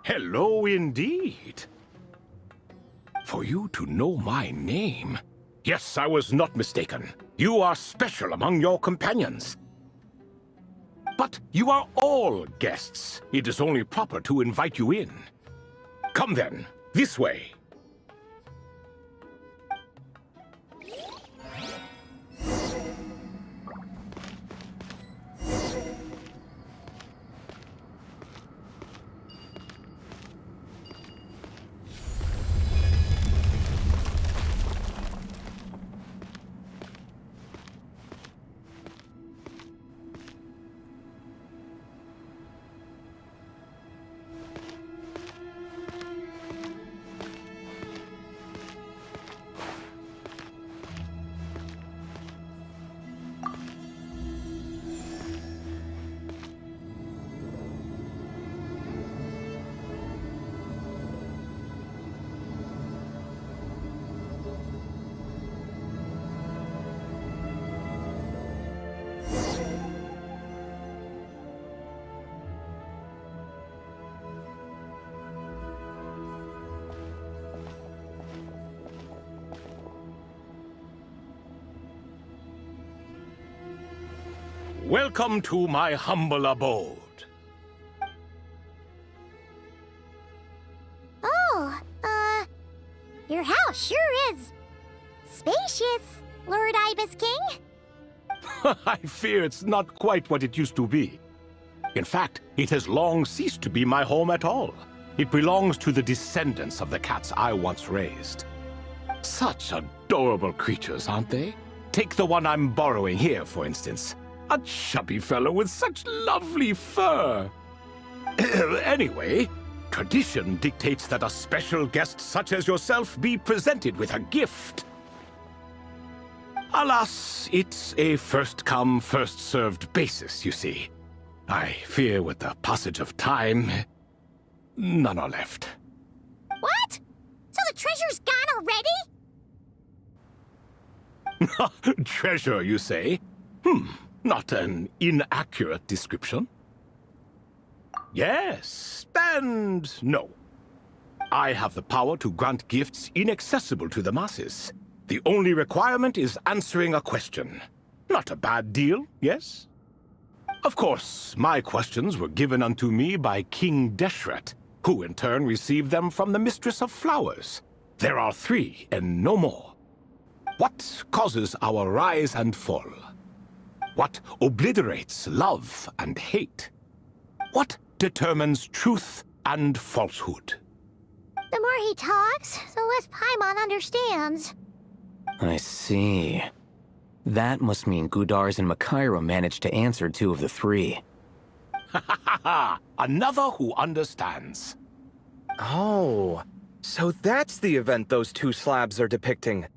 Hello indeed. For you to know my name. Yes, I was not mistaken. You are special among your companions. But you are all guests. It is only proper to invite you in. Come then, this way. Welcome to my humble abode. Oh, your house sure is spacious, Lord Ibis King. I fear it's not quite what it used to be. In fact, it has long ceased to be my home at all. It belongs to the descendants of the cats I once raised. Such adorable creatures, aren't they? Take the one I'm borrowing here, for instance. A chubby fellow with such lovely fur. Anyway, tradition dictates that a special guest such as yourself be presented with a gift. Alas, it's a first-come, first-served basis, you see. I fear with the passage of time, none are left. What? So the treasure's gone already? Treasure, you say? Not an inaccurate description. Yes, and no. I have the power to grant gifts inaccessible to the masses. The only requirement is answering a question. Not a bad deal, yes? Of course, my questions were given unto me by King Deshret, who in turn received them from the Mistress of Flowers. There are 3, and no more. What causes our rise and fall? What obliterates love and hate? What determines truth and falsehood? The more he talks, the less Paimon understands. I see. That must mean Gudars and Makaira managed to answer 2 of the 3. Another who understands. Oh, so that's the event those 2 slabs are depicting.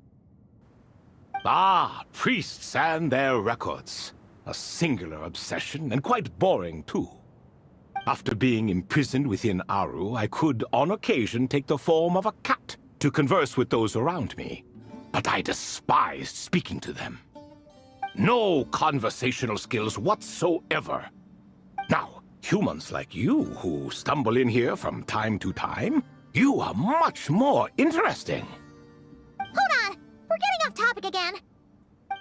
Ah, priests and their records. A singular obsession, and quite boring, too. After being imprisoned within Aru, I could, on occasion, take the form of a cat to converse with those around me. But I despised speaking to them. No conversational skills whatsoever. Now, humans like you who stumble in here from time to time, you are much more interesting. Hold on! We're getting off topic again.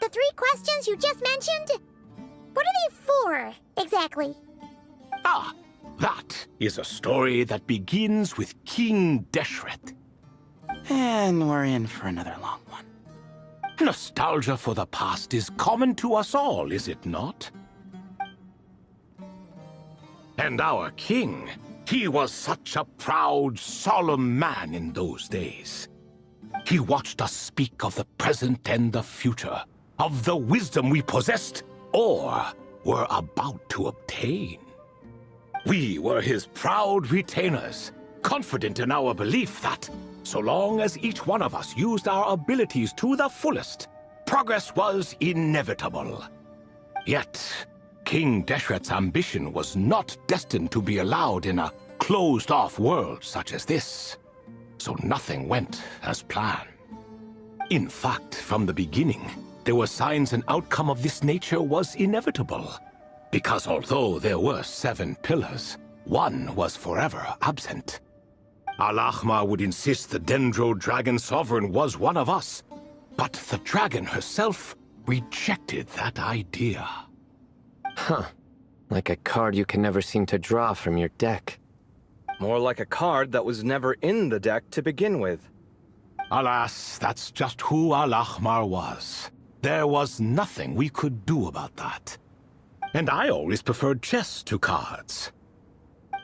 The 3 questions you just mentioned? What are they for, exactly? Ah, that is a story that begins with King Deshret. And we're in for another long one. Nostalgia for the past is common to us all, is it not? And our king, he was such a proud, solemn man in those days. He watched us speak of the present and the future, of the wisdom we possessed or were about to obtain. We were his proud retainers, confident in our belief that, so long as each one of us used our abilities to the fullest, progress was inevitable. Yet, King Deshret's ambition was not destined to be allowed in a closed-off world such as this. So nothing went as planned. In fact, from the beginning, there were signs an outcome of this nature was inevitable. Because although there were 7 pillars, one was forever absent. Al-Ahmar would insist the Dendro Dragon Sovereign was one of us, but the dragon herself rejected that idea. Huh. Like a card you can never seem to draw from your deck. More like a card that was never in the deck to begin with. Alas, that's just who Al-Ahmar was. There was nothing we could do about that. And I always preferred chess to cards.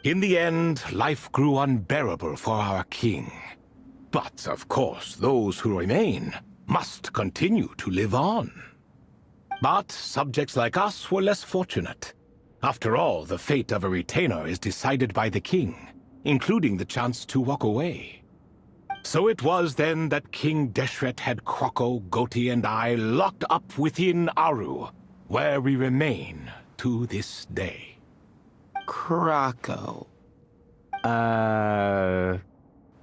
In the end, life grew unbearable for our king. But, of course, those who remain must continue to live on. But subjects like us were less fortunate. After all, the fate of a retainer is decided by the king, including the chance to walk away. So it was then that King Deshret had Kroko, Goti, and I locked up within Aru, where we remain to this day. Kroko.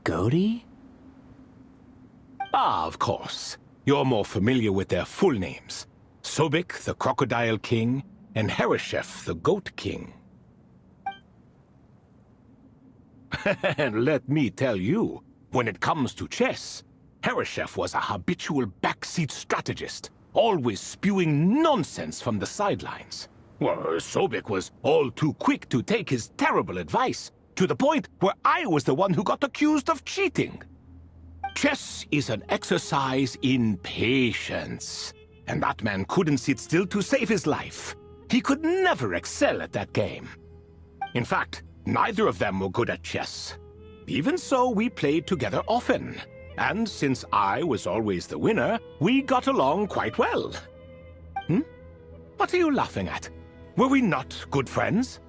Goti? Ah, of course. You're more familiar with their full names. Sobek, the Crocodile King, and Hereshef, the Goat King. And let me tell you, when it comes to chess, Hereshef was a habitual backseat strategist, always spewing nonsense from the sidelines. Well, Sobek was all too quick to take his terrible advice, to the point where I was the one who got accused of cheating. Chess is an exercise in patience, and that man couldn't sit still to save his life. He could never excel at that game. In fact, neither of them were good at chess. Even so, we played together often, and since I was always the winner, we got along quite well. What are you laughing at? Were we not good friends?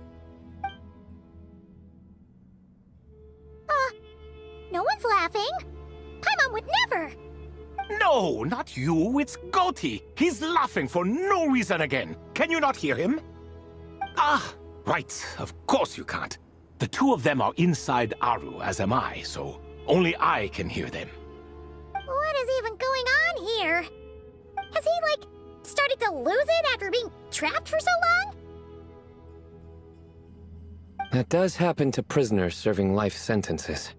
No one's laughing. Paimon would never. No, not you. It's Goti. He's laughing for no reason again. Can you not hear him? Ah, right. Of course you can't. The two of them are inside Aru, as am I, so only I can hear them. What is even going on here? Has he, started to lose it after being trapped for so long? That does happen to prisoners serving life sentences.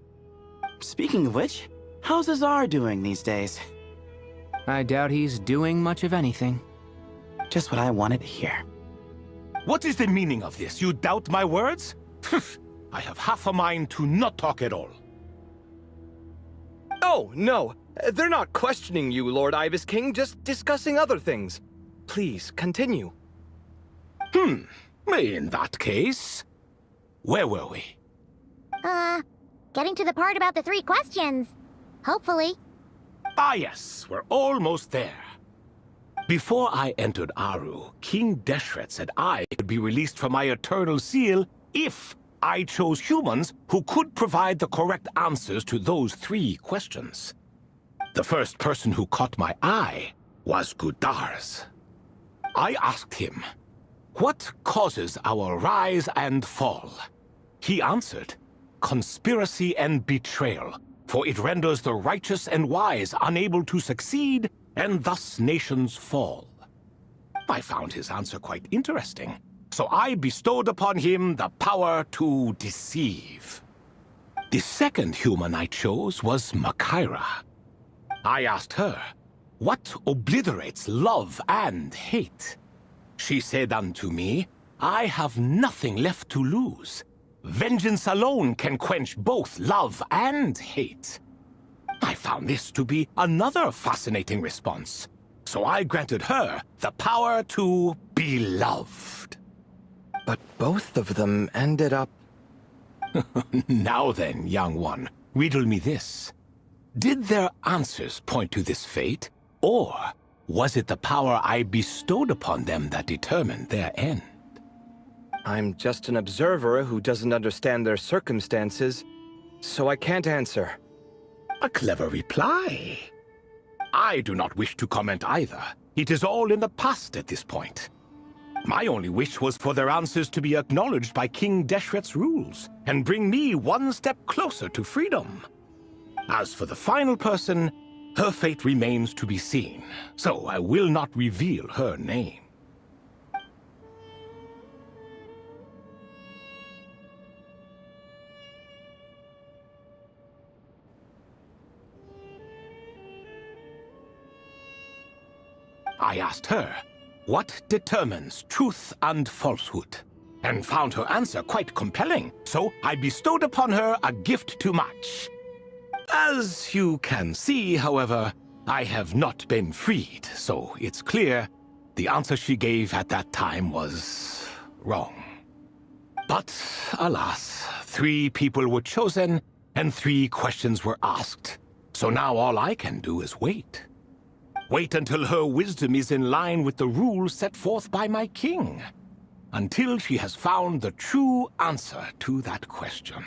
Speaking of which, how's Azar doing these days? I doubt he's doing much of anything. Just what I wanted to hear. What is the meaning of this? You doubt my words? I have half a mind to not talk at all. Oh, no. They're not questioning you, Lord Ibis King, just discussing other things. Please, continue. In that case, where were we? Getting to the part about the 3 questions. Hopefully. Ah, yes, we're almost there. Before I entered Aru, King Deshret said I could be released from my eternal seal if I chose humans who could provide the correct answers to those 3 questions. The first person who caught my eye was Gudar's. I asked him, "What causes our rise and fall?" He answered, "Conspiracy and betrayal, for it renders the righteous and wise unable to succeed, and thus nations fall." I found his answer quite interesting, so I bestowed upon him the power to deceive. The second human I chose was Makaira. I asked her, "What obliterates love and hate?" She said unto me, "I have nothing left to lose. Vengeance alone can quench both love and hate." I found this to be another fascinating response, so I granted her the power to be loved. But both of them ended up... Now then, young one, riddle me this. Did their answers point to this fate, or was it the power I bestowed upon them that determined their end? I'm just an observer who doesn't understand their circumstances, so I can't answer. A clever reply. I do not wish to comment either. It is all in the past at this point. My only wish was for their answers to be acknowledged by King Deshret's rules, and bring me one step closer to freedom. As for the final person, her fate remains to be seen, so I will not reveal her name. I asked her, "What determines truth and falsehood?" and found her answer quite compelling, so I bestowed upon her a gift to match. As you can see, however, I have not been freed, so it's clear the answer she gave at that time was wrong. But, alas, 3 people were chosen, and 3 questions were asked, so now all I can do is wait. Wait until her wisdom is in line with the rules set forth by my king. Until she has found the true answer to that question.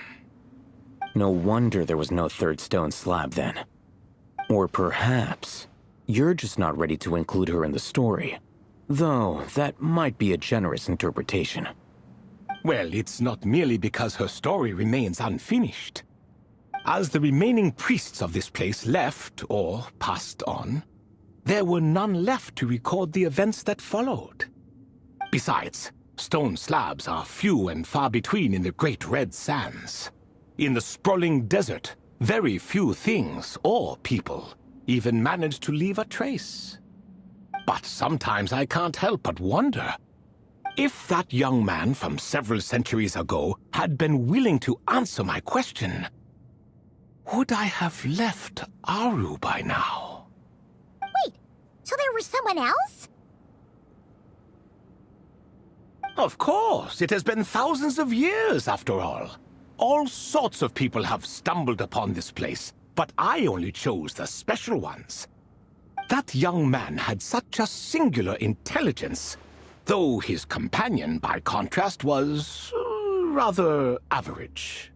No wonder there was no 3rd stone slab then. Or perhaps you're just not ready to include her in the story. Though, that might be a generous interpretation. Well, it's not merely because her story remains unfinished. As the remaining priests of this place left, or passed on, there were none left to record the events that followed. Besides, stone slabs are few and far between in the Great Red Sands. In the sprawling desert, very few things or people even manage to leave a trace. But sometimes I can't help but wonder, If that young man from several centuries ago had been willing to answer my question, would I have left Aru by now? Wait, so there was someone else? Of course, it has been thousands of years after all. All sorts of people have stumbled upon this place, but I only chose the special ones. That young man had such a singular intelligence, though his companion, by contrast, was rather average.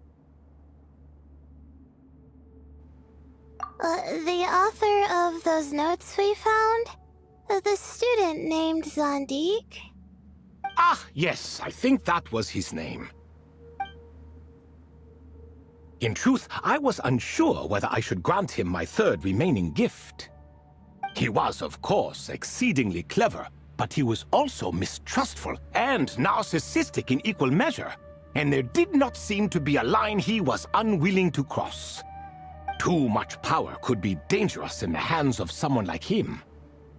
The author of those notes we found? The student named Zandik? Ah, yes, I think that was his name. In truth, I was unsure whether I should grant him my third remaining gift. He was, of course, exceedingly clever, but he was also mistrustful and narcissistic in equal measure, and there did not seem to be a line he was unwilling to cross. Too much power could be dangerous in the hands of someone like him,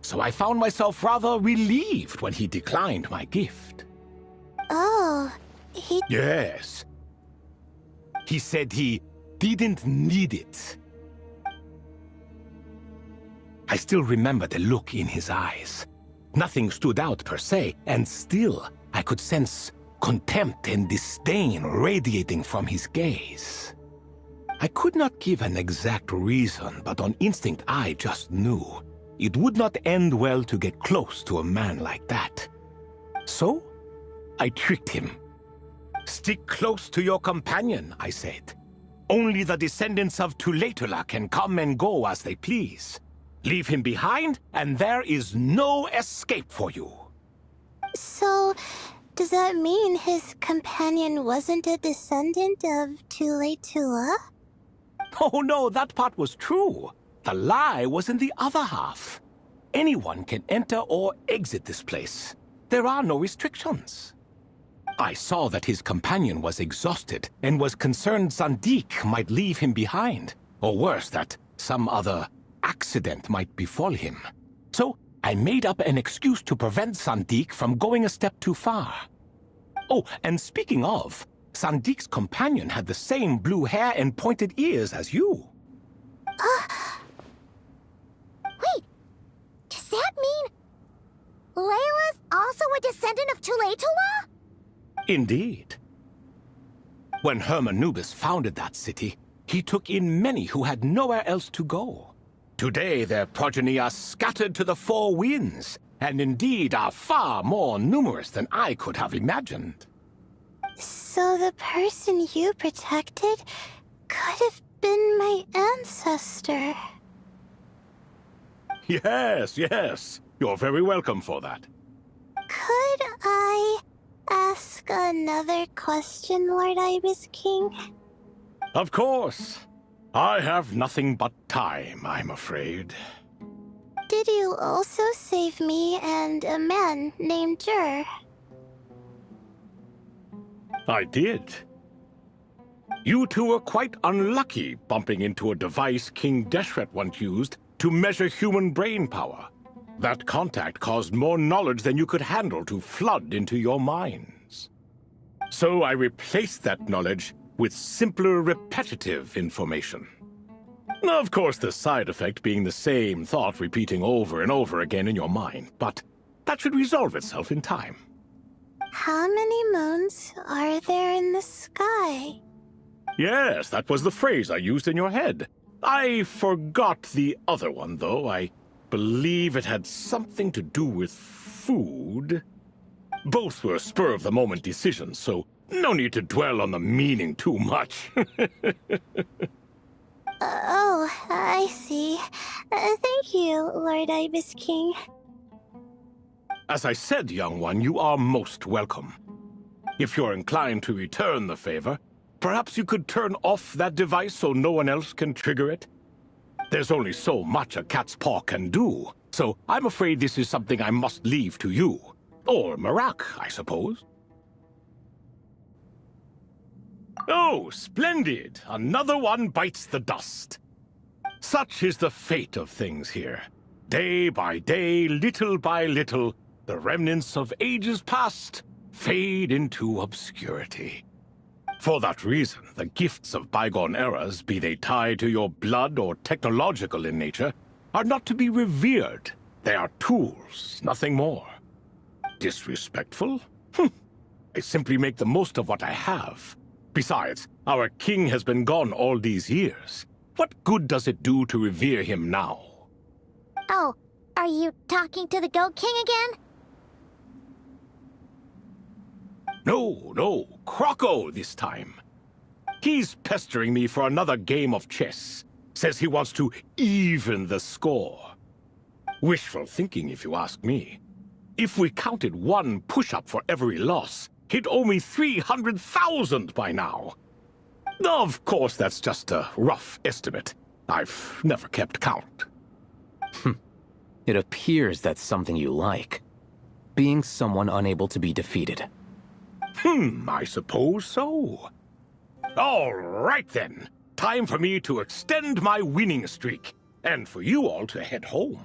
so I found myself rather relieved when he declined my gift. Oh, he... Yes. He said he didn't need it. I still remember the look in his eyes. Nothing stood out per se, and still I could sense contempt and disdain radiating from his gaze. I could not give an exact reason, but on instinct I just knew it would not end well to get close to a man like that. So, I tricked him. "Stick close to your companion," I said. "Only the descendants of Tulatula can come and go as they please. Leave him behind, and there is no escape for you." So, does that mean his companion wasn't a descendant of Tulatula? Oh no, that part was true. The lie was in the other half. Anyone can enter or exit this place. There are no restrictions. I saw that his companion was exhausted and was concerned Zandik might leave him behind, or worse, that some other accident might befall him. So I made up an excuse to prevent Zandik from going a step too far. Oh, and speaking of, Sandik's companion had the same blue hair and pointed ears as you. Wait, does that mean Layla's also a descendant of Tulatula? Indeed. When Hermanubis founded that city, he took in many who had nowhere else to go. Today their progeny are scattered to the four winds, and indeed are far more numerous than I could have imagined. So the person you protected could have been my ancestor. Yes, yes. You're very welcome for that. Could I ask another question, Lord Ibis King? Of course. I have nothing but time, I'm afraid. Did you also save me and a man named Jur? I did. You two were quite unlucky bumping into a device King Deshret once used to measure human brain power. That contact caused more knowledge than you could handle to flood into your minds. So I replaced that knowledge with simpler, repetitive information. Of course, the side effect being the same thought repeating over and over again in your mind, but that should resolve itself in time. How many moons are there in the sky? Yes, that was the phrase I used in your head. I forgot the other one, though. I believe it had something to do with food. Both were spur-of-the-moment decisions, so no need to dwell on the meaning too much. Oh, I see. Thank you, Lord Ibis King. As I said, young one, you are most welcome. If you're inclined to return the favor, perhaps you could turn off that device so no one else can trigger it? There's only so much a cat's paw can do, so I'm afraid this is something I must leave to you. Or Marak, I suppose. Oh, splendid! Another one bites the dust. Such is the fate of things here. Day by day, little by little, the remnants of ages past fade into obscurity. For that reason, the gifts of bygone eras, be they tied to your blood or technological in nature, are not to be revered. They are tools, nothing more. Disrespectful? I simply make the most of what I have. Besides, our king has been gone all these years. What good does it do to revere him now? Oh, are you talking to the Goat King again? No, Croco this time. He's pestering me for another game of chess. Says he wants to even the score. Wishful thinking, if you ask me. If we counted one push-up for every loss, he'd owe me 300,000 by now. Of course, that's just a rough estimate. I've never kept count. It appears that's something you like. Being someone unable to be defeated. I suppose so. All right then. Time for me to extend my winning streak, and for you all to head home.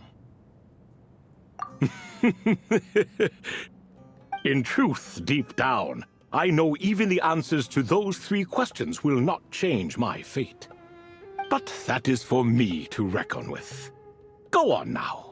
In truth, deep down, I know even the answers to those 3 questions will not change my fate. But that is for me to reckon with. Go on now.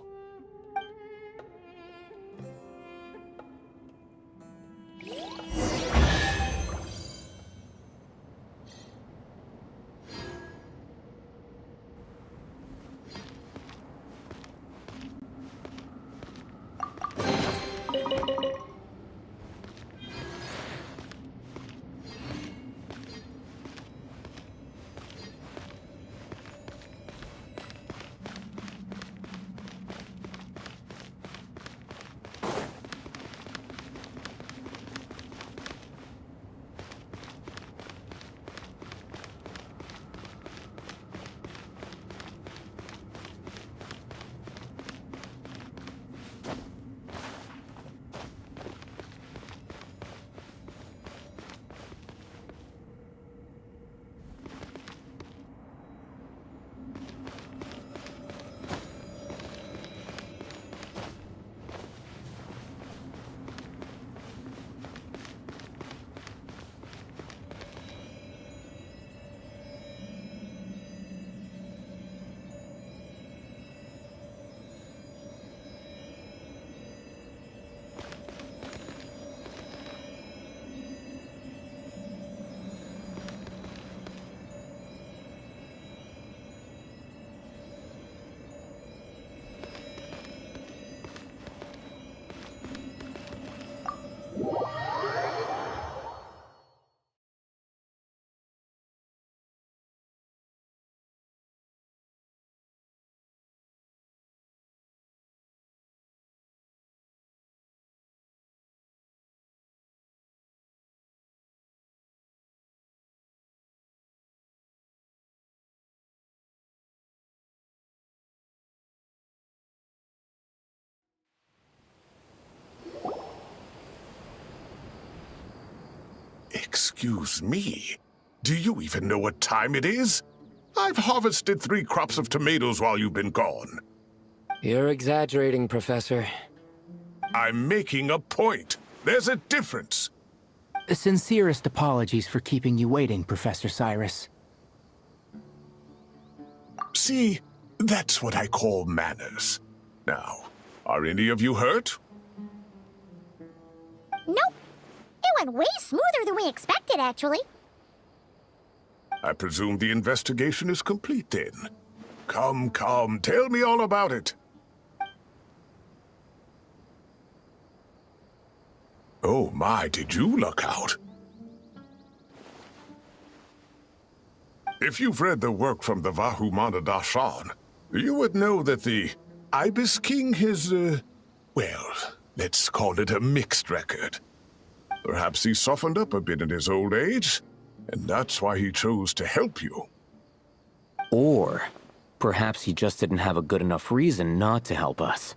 Excuse me. Do you even know what time it is? I've harvested 3 crops of tomatoes while you've been gone. You're exaggerating, Professor. I'm making a point. There's a difference. Sincerest apologies for keeping you waiting, Professor Cyrus. See, that's what I call manners. Now, are any of you hurt? Nope. It went way smoother than we expected, actually. I presume the investigation is complete then. Come, tell me all about it. Oh my, did you luck out? If you've read the work from the Vahumana Dashan, you would know that the Ibis King has, well, let's call it a mixed record. Perhaps he softened up a bit in his old age, and that's why he chose to help you. Or perhaps he just didn't have a good enough reason not to help us.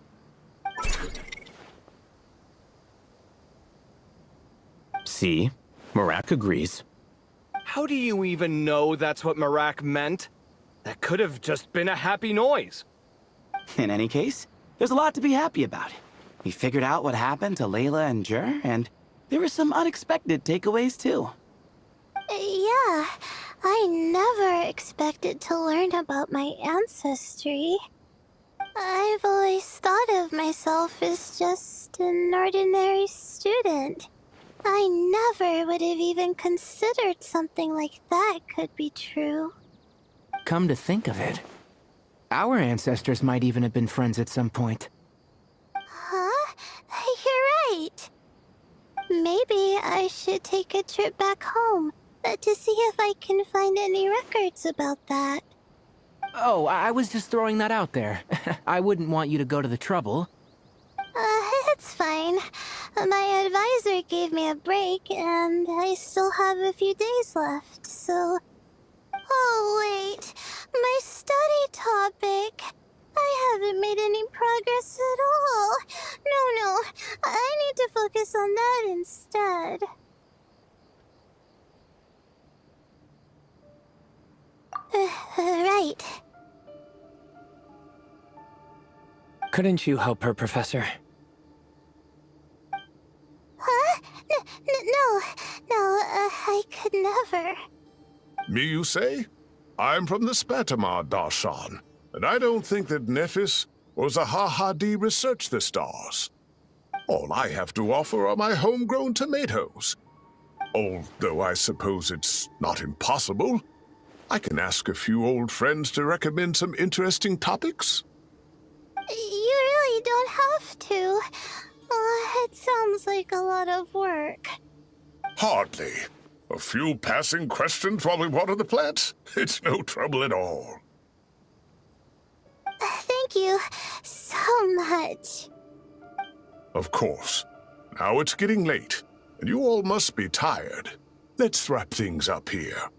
See? Marak agrees. How do you even know that's what Marak meant? That could have just been a happy noise. In any case, there's a lot to be happy about. We figured out what happened to Layla and Jur, and there were some unexpected takeaways too. Yeah, I never expected to learn about my ancestry. I've always thought of myself as just an ordinary student. I never would have even considered something like that could be true. Come to think of it, our ancestors might even have been friends at some point. Huh? You're right. Maybe I should take a trip back home to see if I can find any records about that. Oh, I was just throwing that out there. I wouldn't want you to go to the trouble. It's fine. My advisor gave me a break, and I still have a few days left, so... Oh, wait. My study topic. I haven't made any progress at all. No. I need to focus on that instead. Right. Couldn't you help her, Professor? Huh? No, I could never. Me, you say? I'm from the Spatamar Darshan, and I don't think that Nephis or Zahahadi researched the stars. All I have to offer are my homegrown tomatoes. Although I suppose it's not impossible. I can ask a few old friends to recommend some interesting topics. You really don't have to. It sounds like a lot of work. Hardly. A few passing questions while we water the plants? It's no trouble at all. Thank you so much. Of course. Now it's getting late, and you all must be tired. Let's wrap things up here.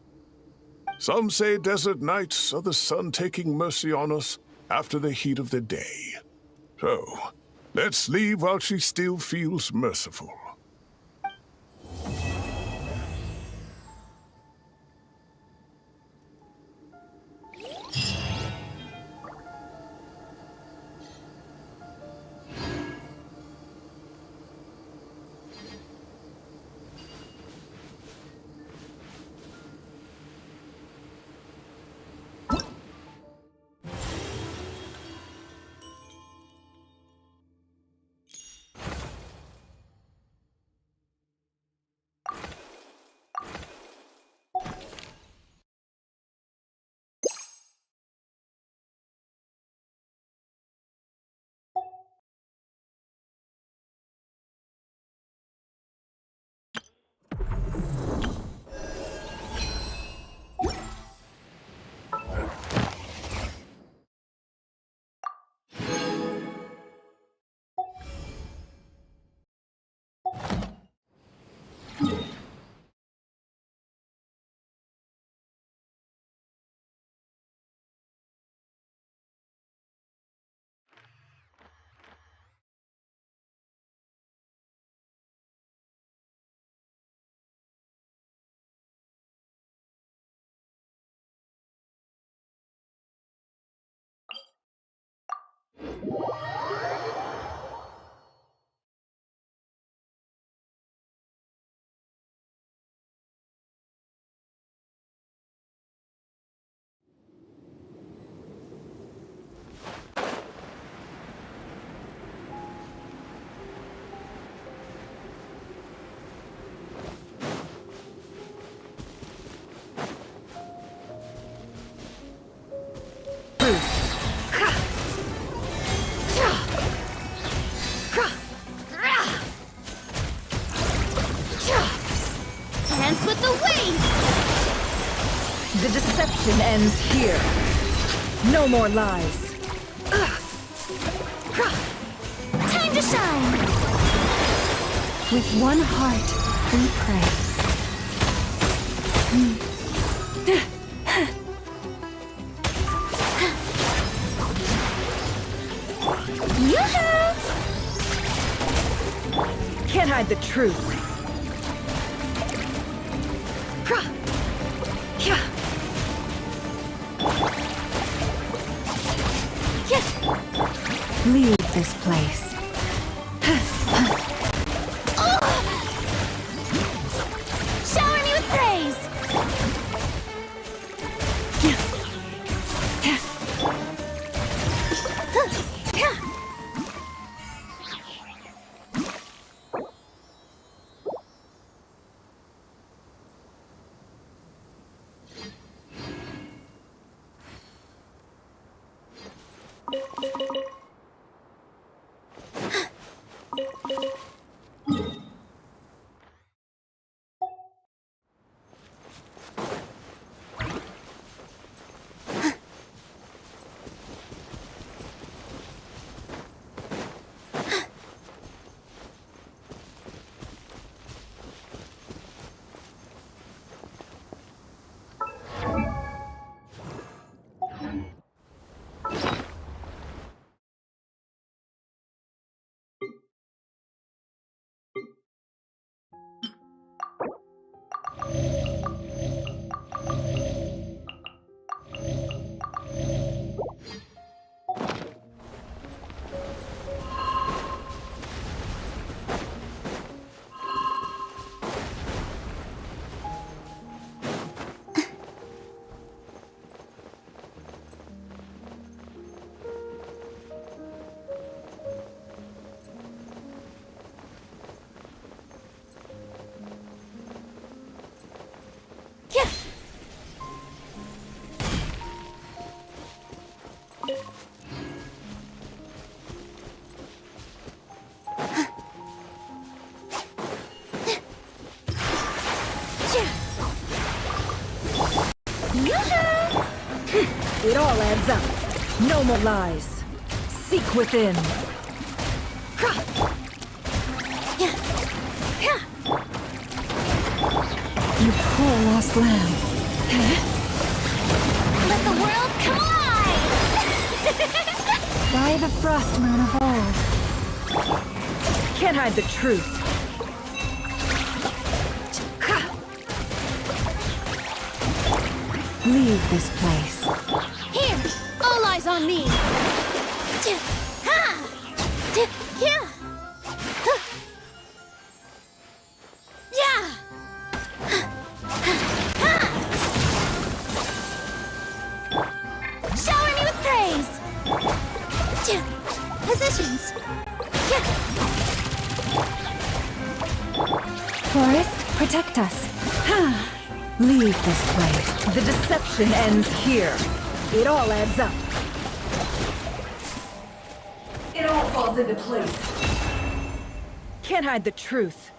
Some say desert nights are the sun taking mercy on us after the heat of the day. So, let's leave while she still feels merciful. Dance with the waves! The deception ends here. No more lies. Time to shine! With one heart, we pray. Yoo-hoo! Can't hide the truth. Leave this place. adds up. No more lies. Seek within. You poor lost lamb. Let the world come alive! By the frost moon of old. Can't hide the truth. Leave this place. Here! All eyes on me! Shower me with praise! Positions! Forest, protect us. Leave this place. The deception ends here. It all adds up. It all falls into place. Can't hide the truth.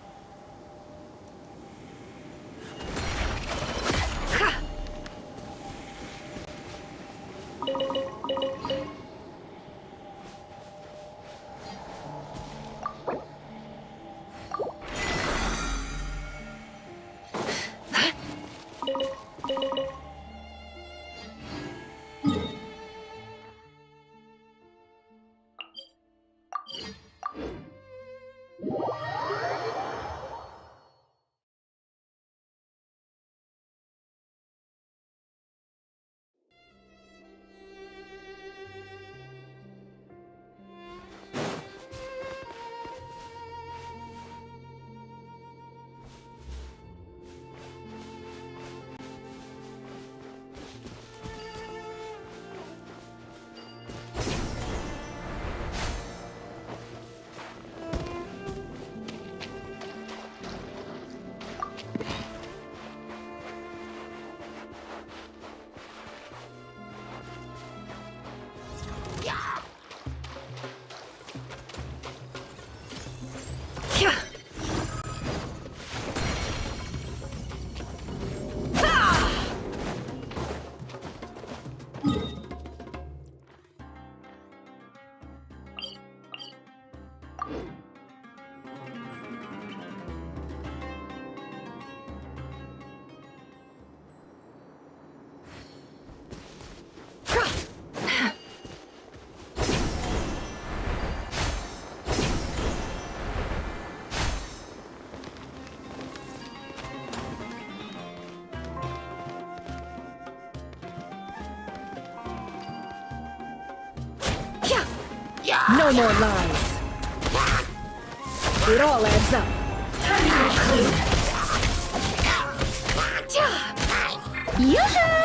No more lies. It all adds up. Time to go clean. Yoo-hoo!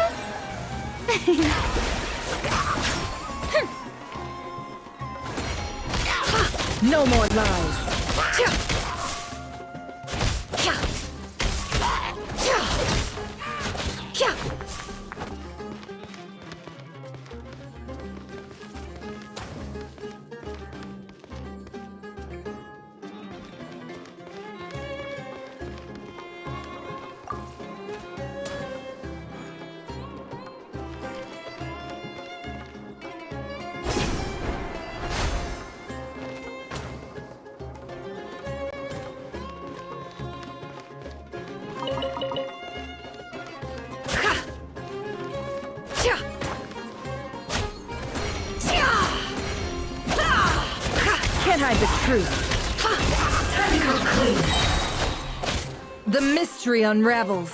No more lies. Can't hide the truth. Time to go clean. The mystery unravels.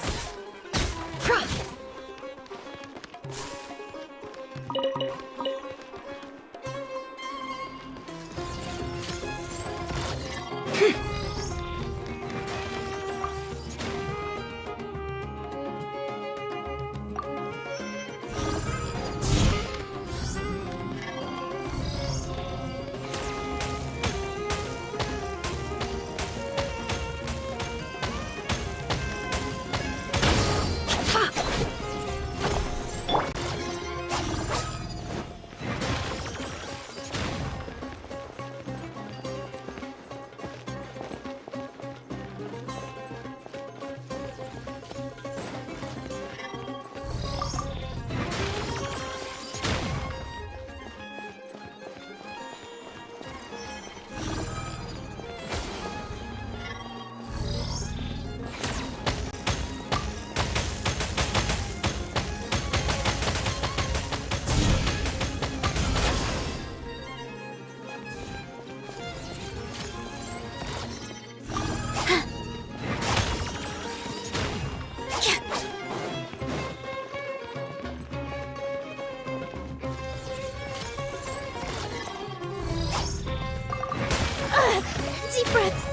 deep breaths.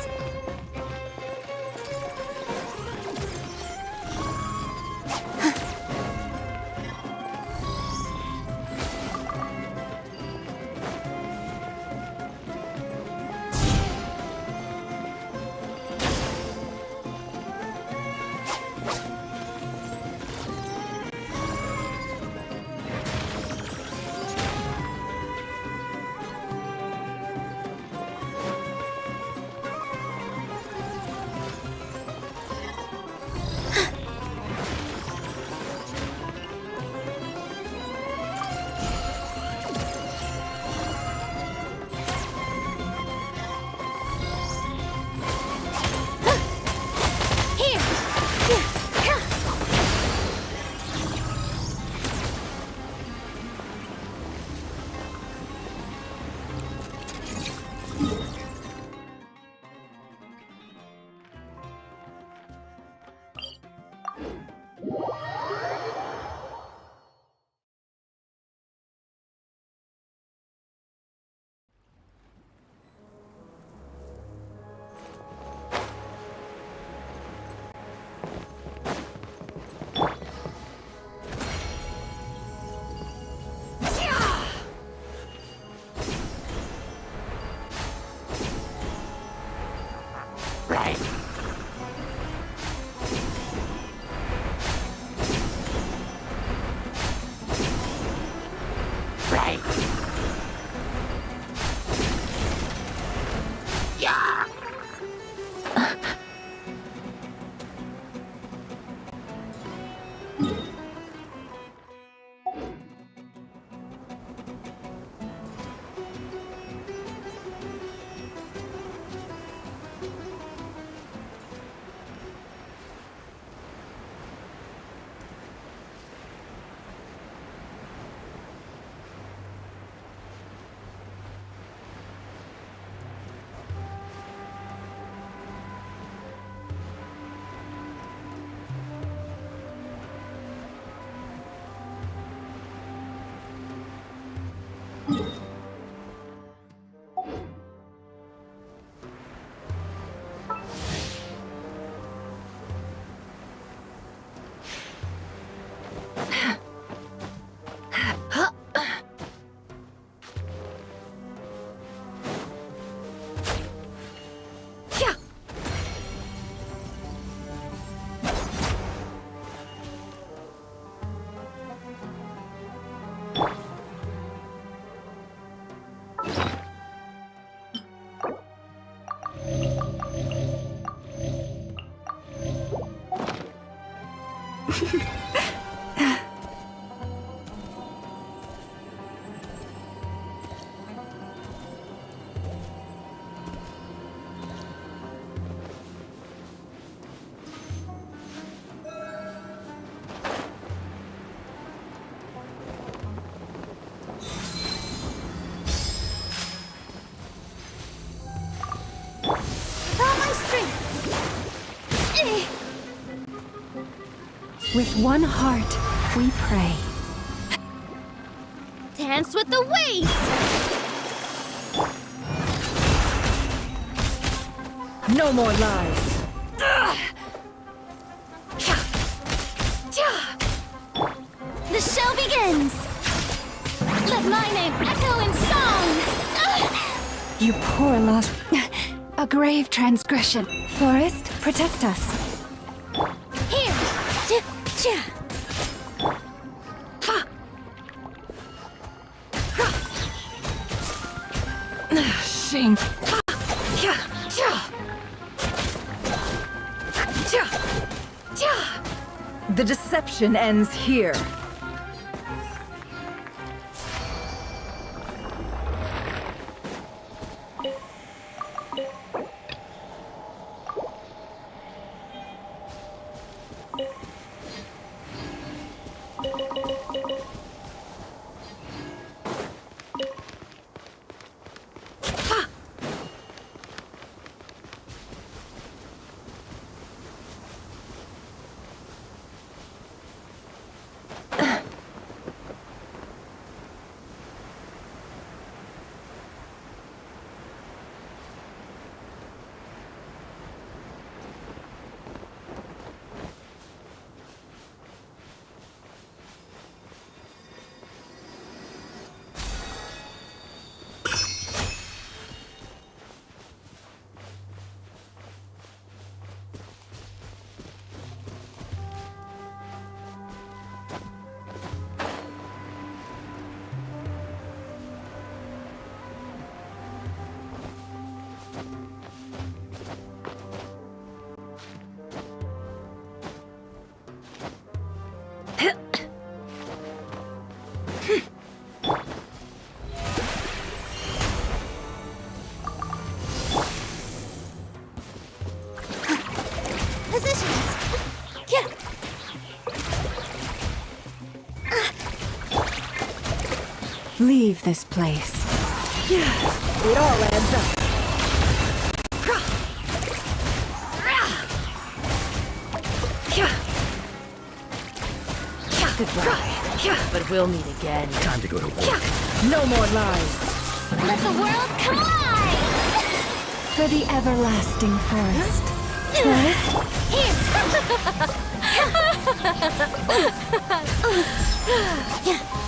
With one heart, we pray. Dance with the waves! No more lies. The show begins! Let my name echo in song! You poor lost... A grave transgression. Forest, protect us. Here! Shame. The deception ends here. Leave this place. It all adds up. Goodbye. But we'll meet again. Time to go to work. No more lies. Let the world collide! For the everlasting forest. Here!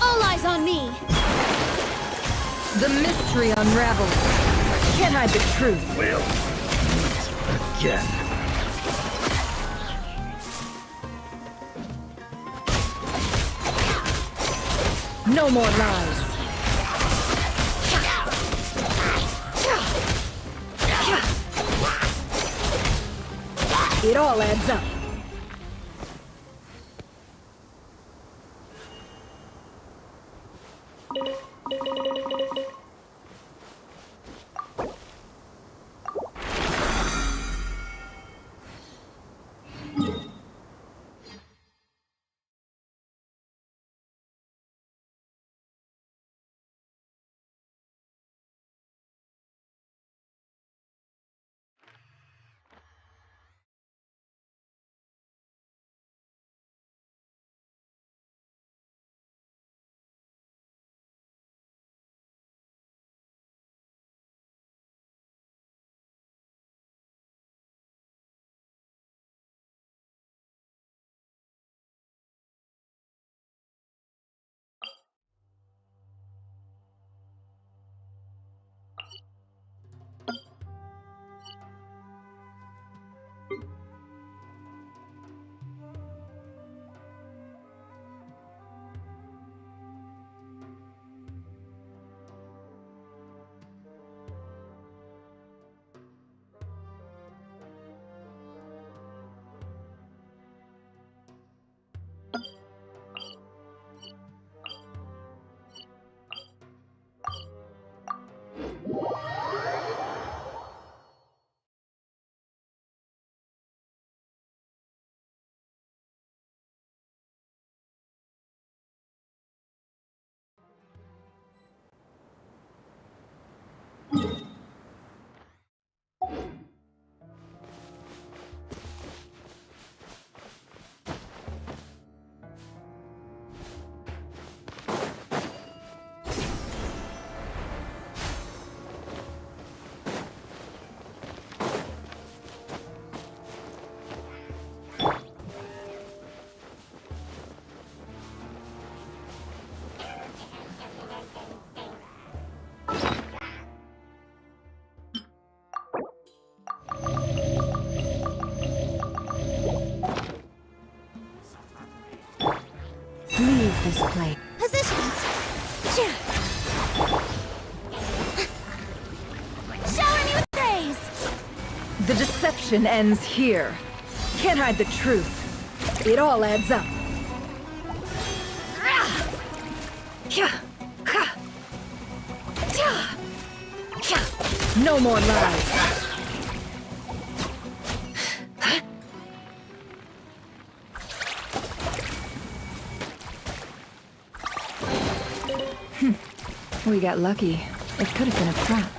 All eyes on me! The mystery unravels. Can't hide the truth. Well, again. No more lies. It all adds up. Leave this place. Positions! Shower me with praise! The deception ends here. Can't hide the truth. It all adds up. No more lies. We got lucky. It could have been a trap.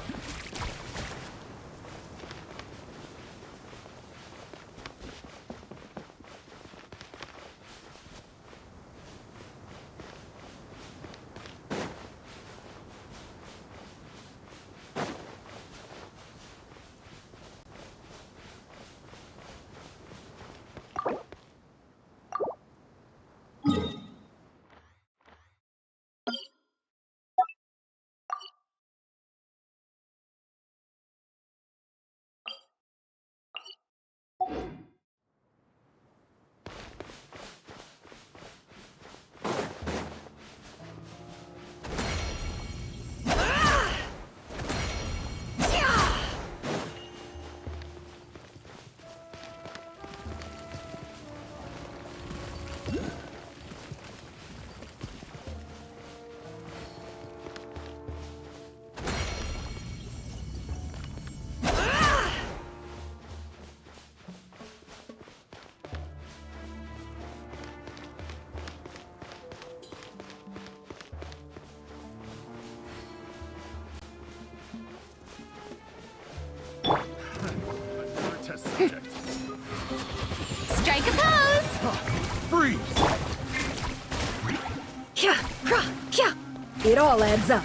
It all adds up.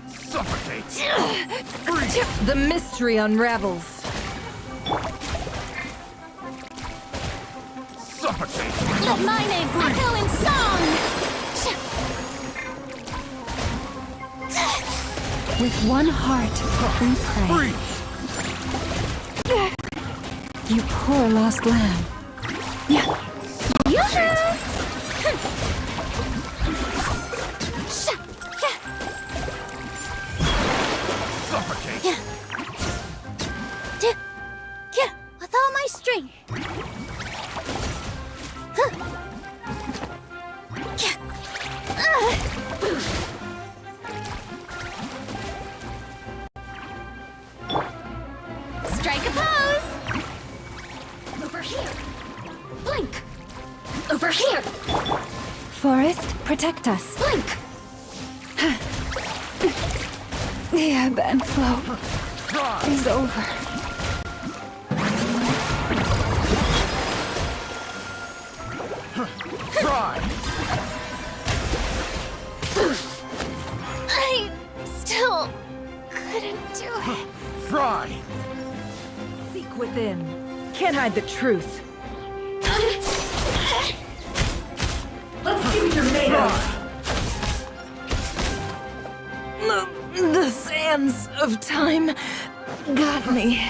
Suffocate! The mystery unravels. Suffocate! Let my name echo in song! With one heart, we pray. You poor lost lamb. Suffocate! With all my strength. Strike a pose! Over here! Blink! Over here! Forest, protect us. Blink! The ebb and flow is over. Try! I still couldn't do it. Try! Seek within. Can't hide the truth. Let's see what you're made of. The sands of time got me.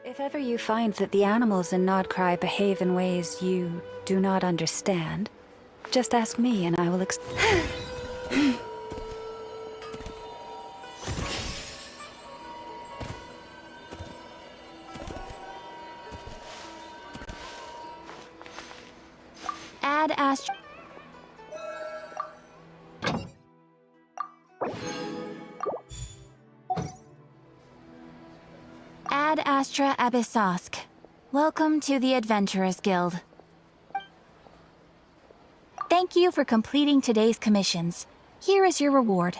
If ever you find that the animals in Nodcry behave in ways you do not understand, just ask me and I will Ad Astra. Ad Astra Abyssosk. Welcome to the Adventurers Guild. Thank you for completing today's commissions. Here is your reward.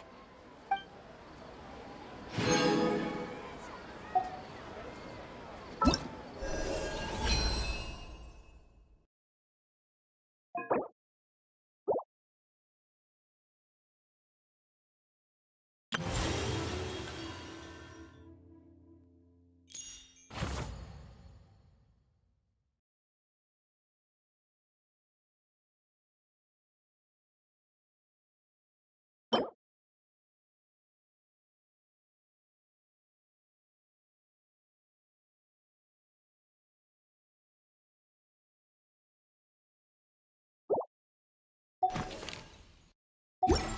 you.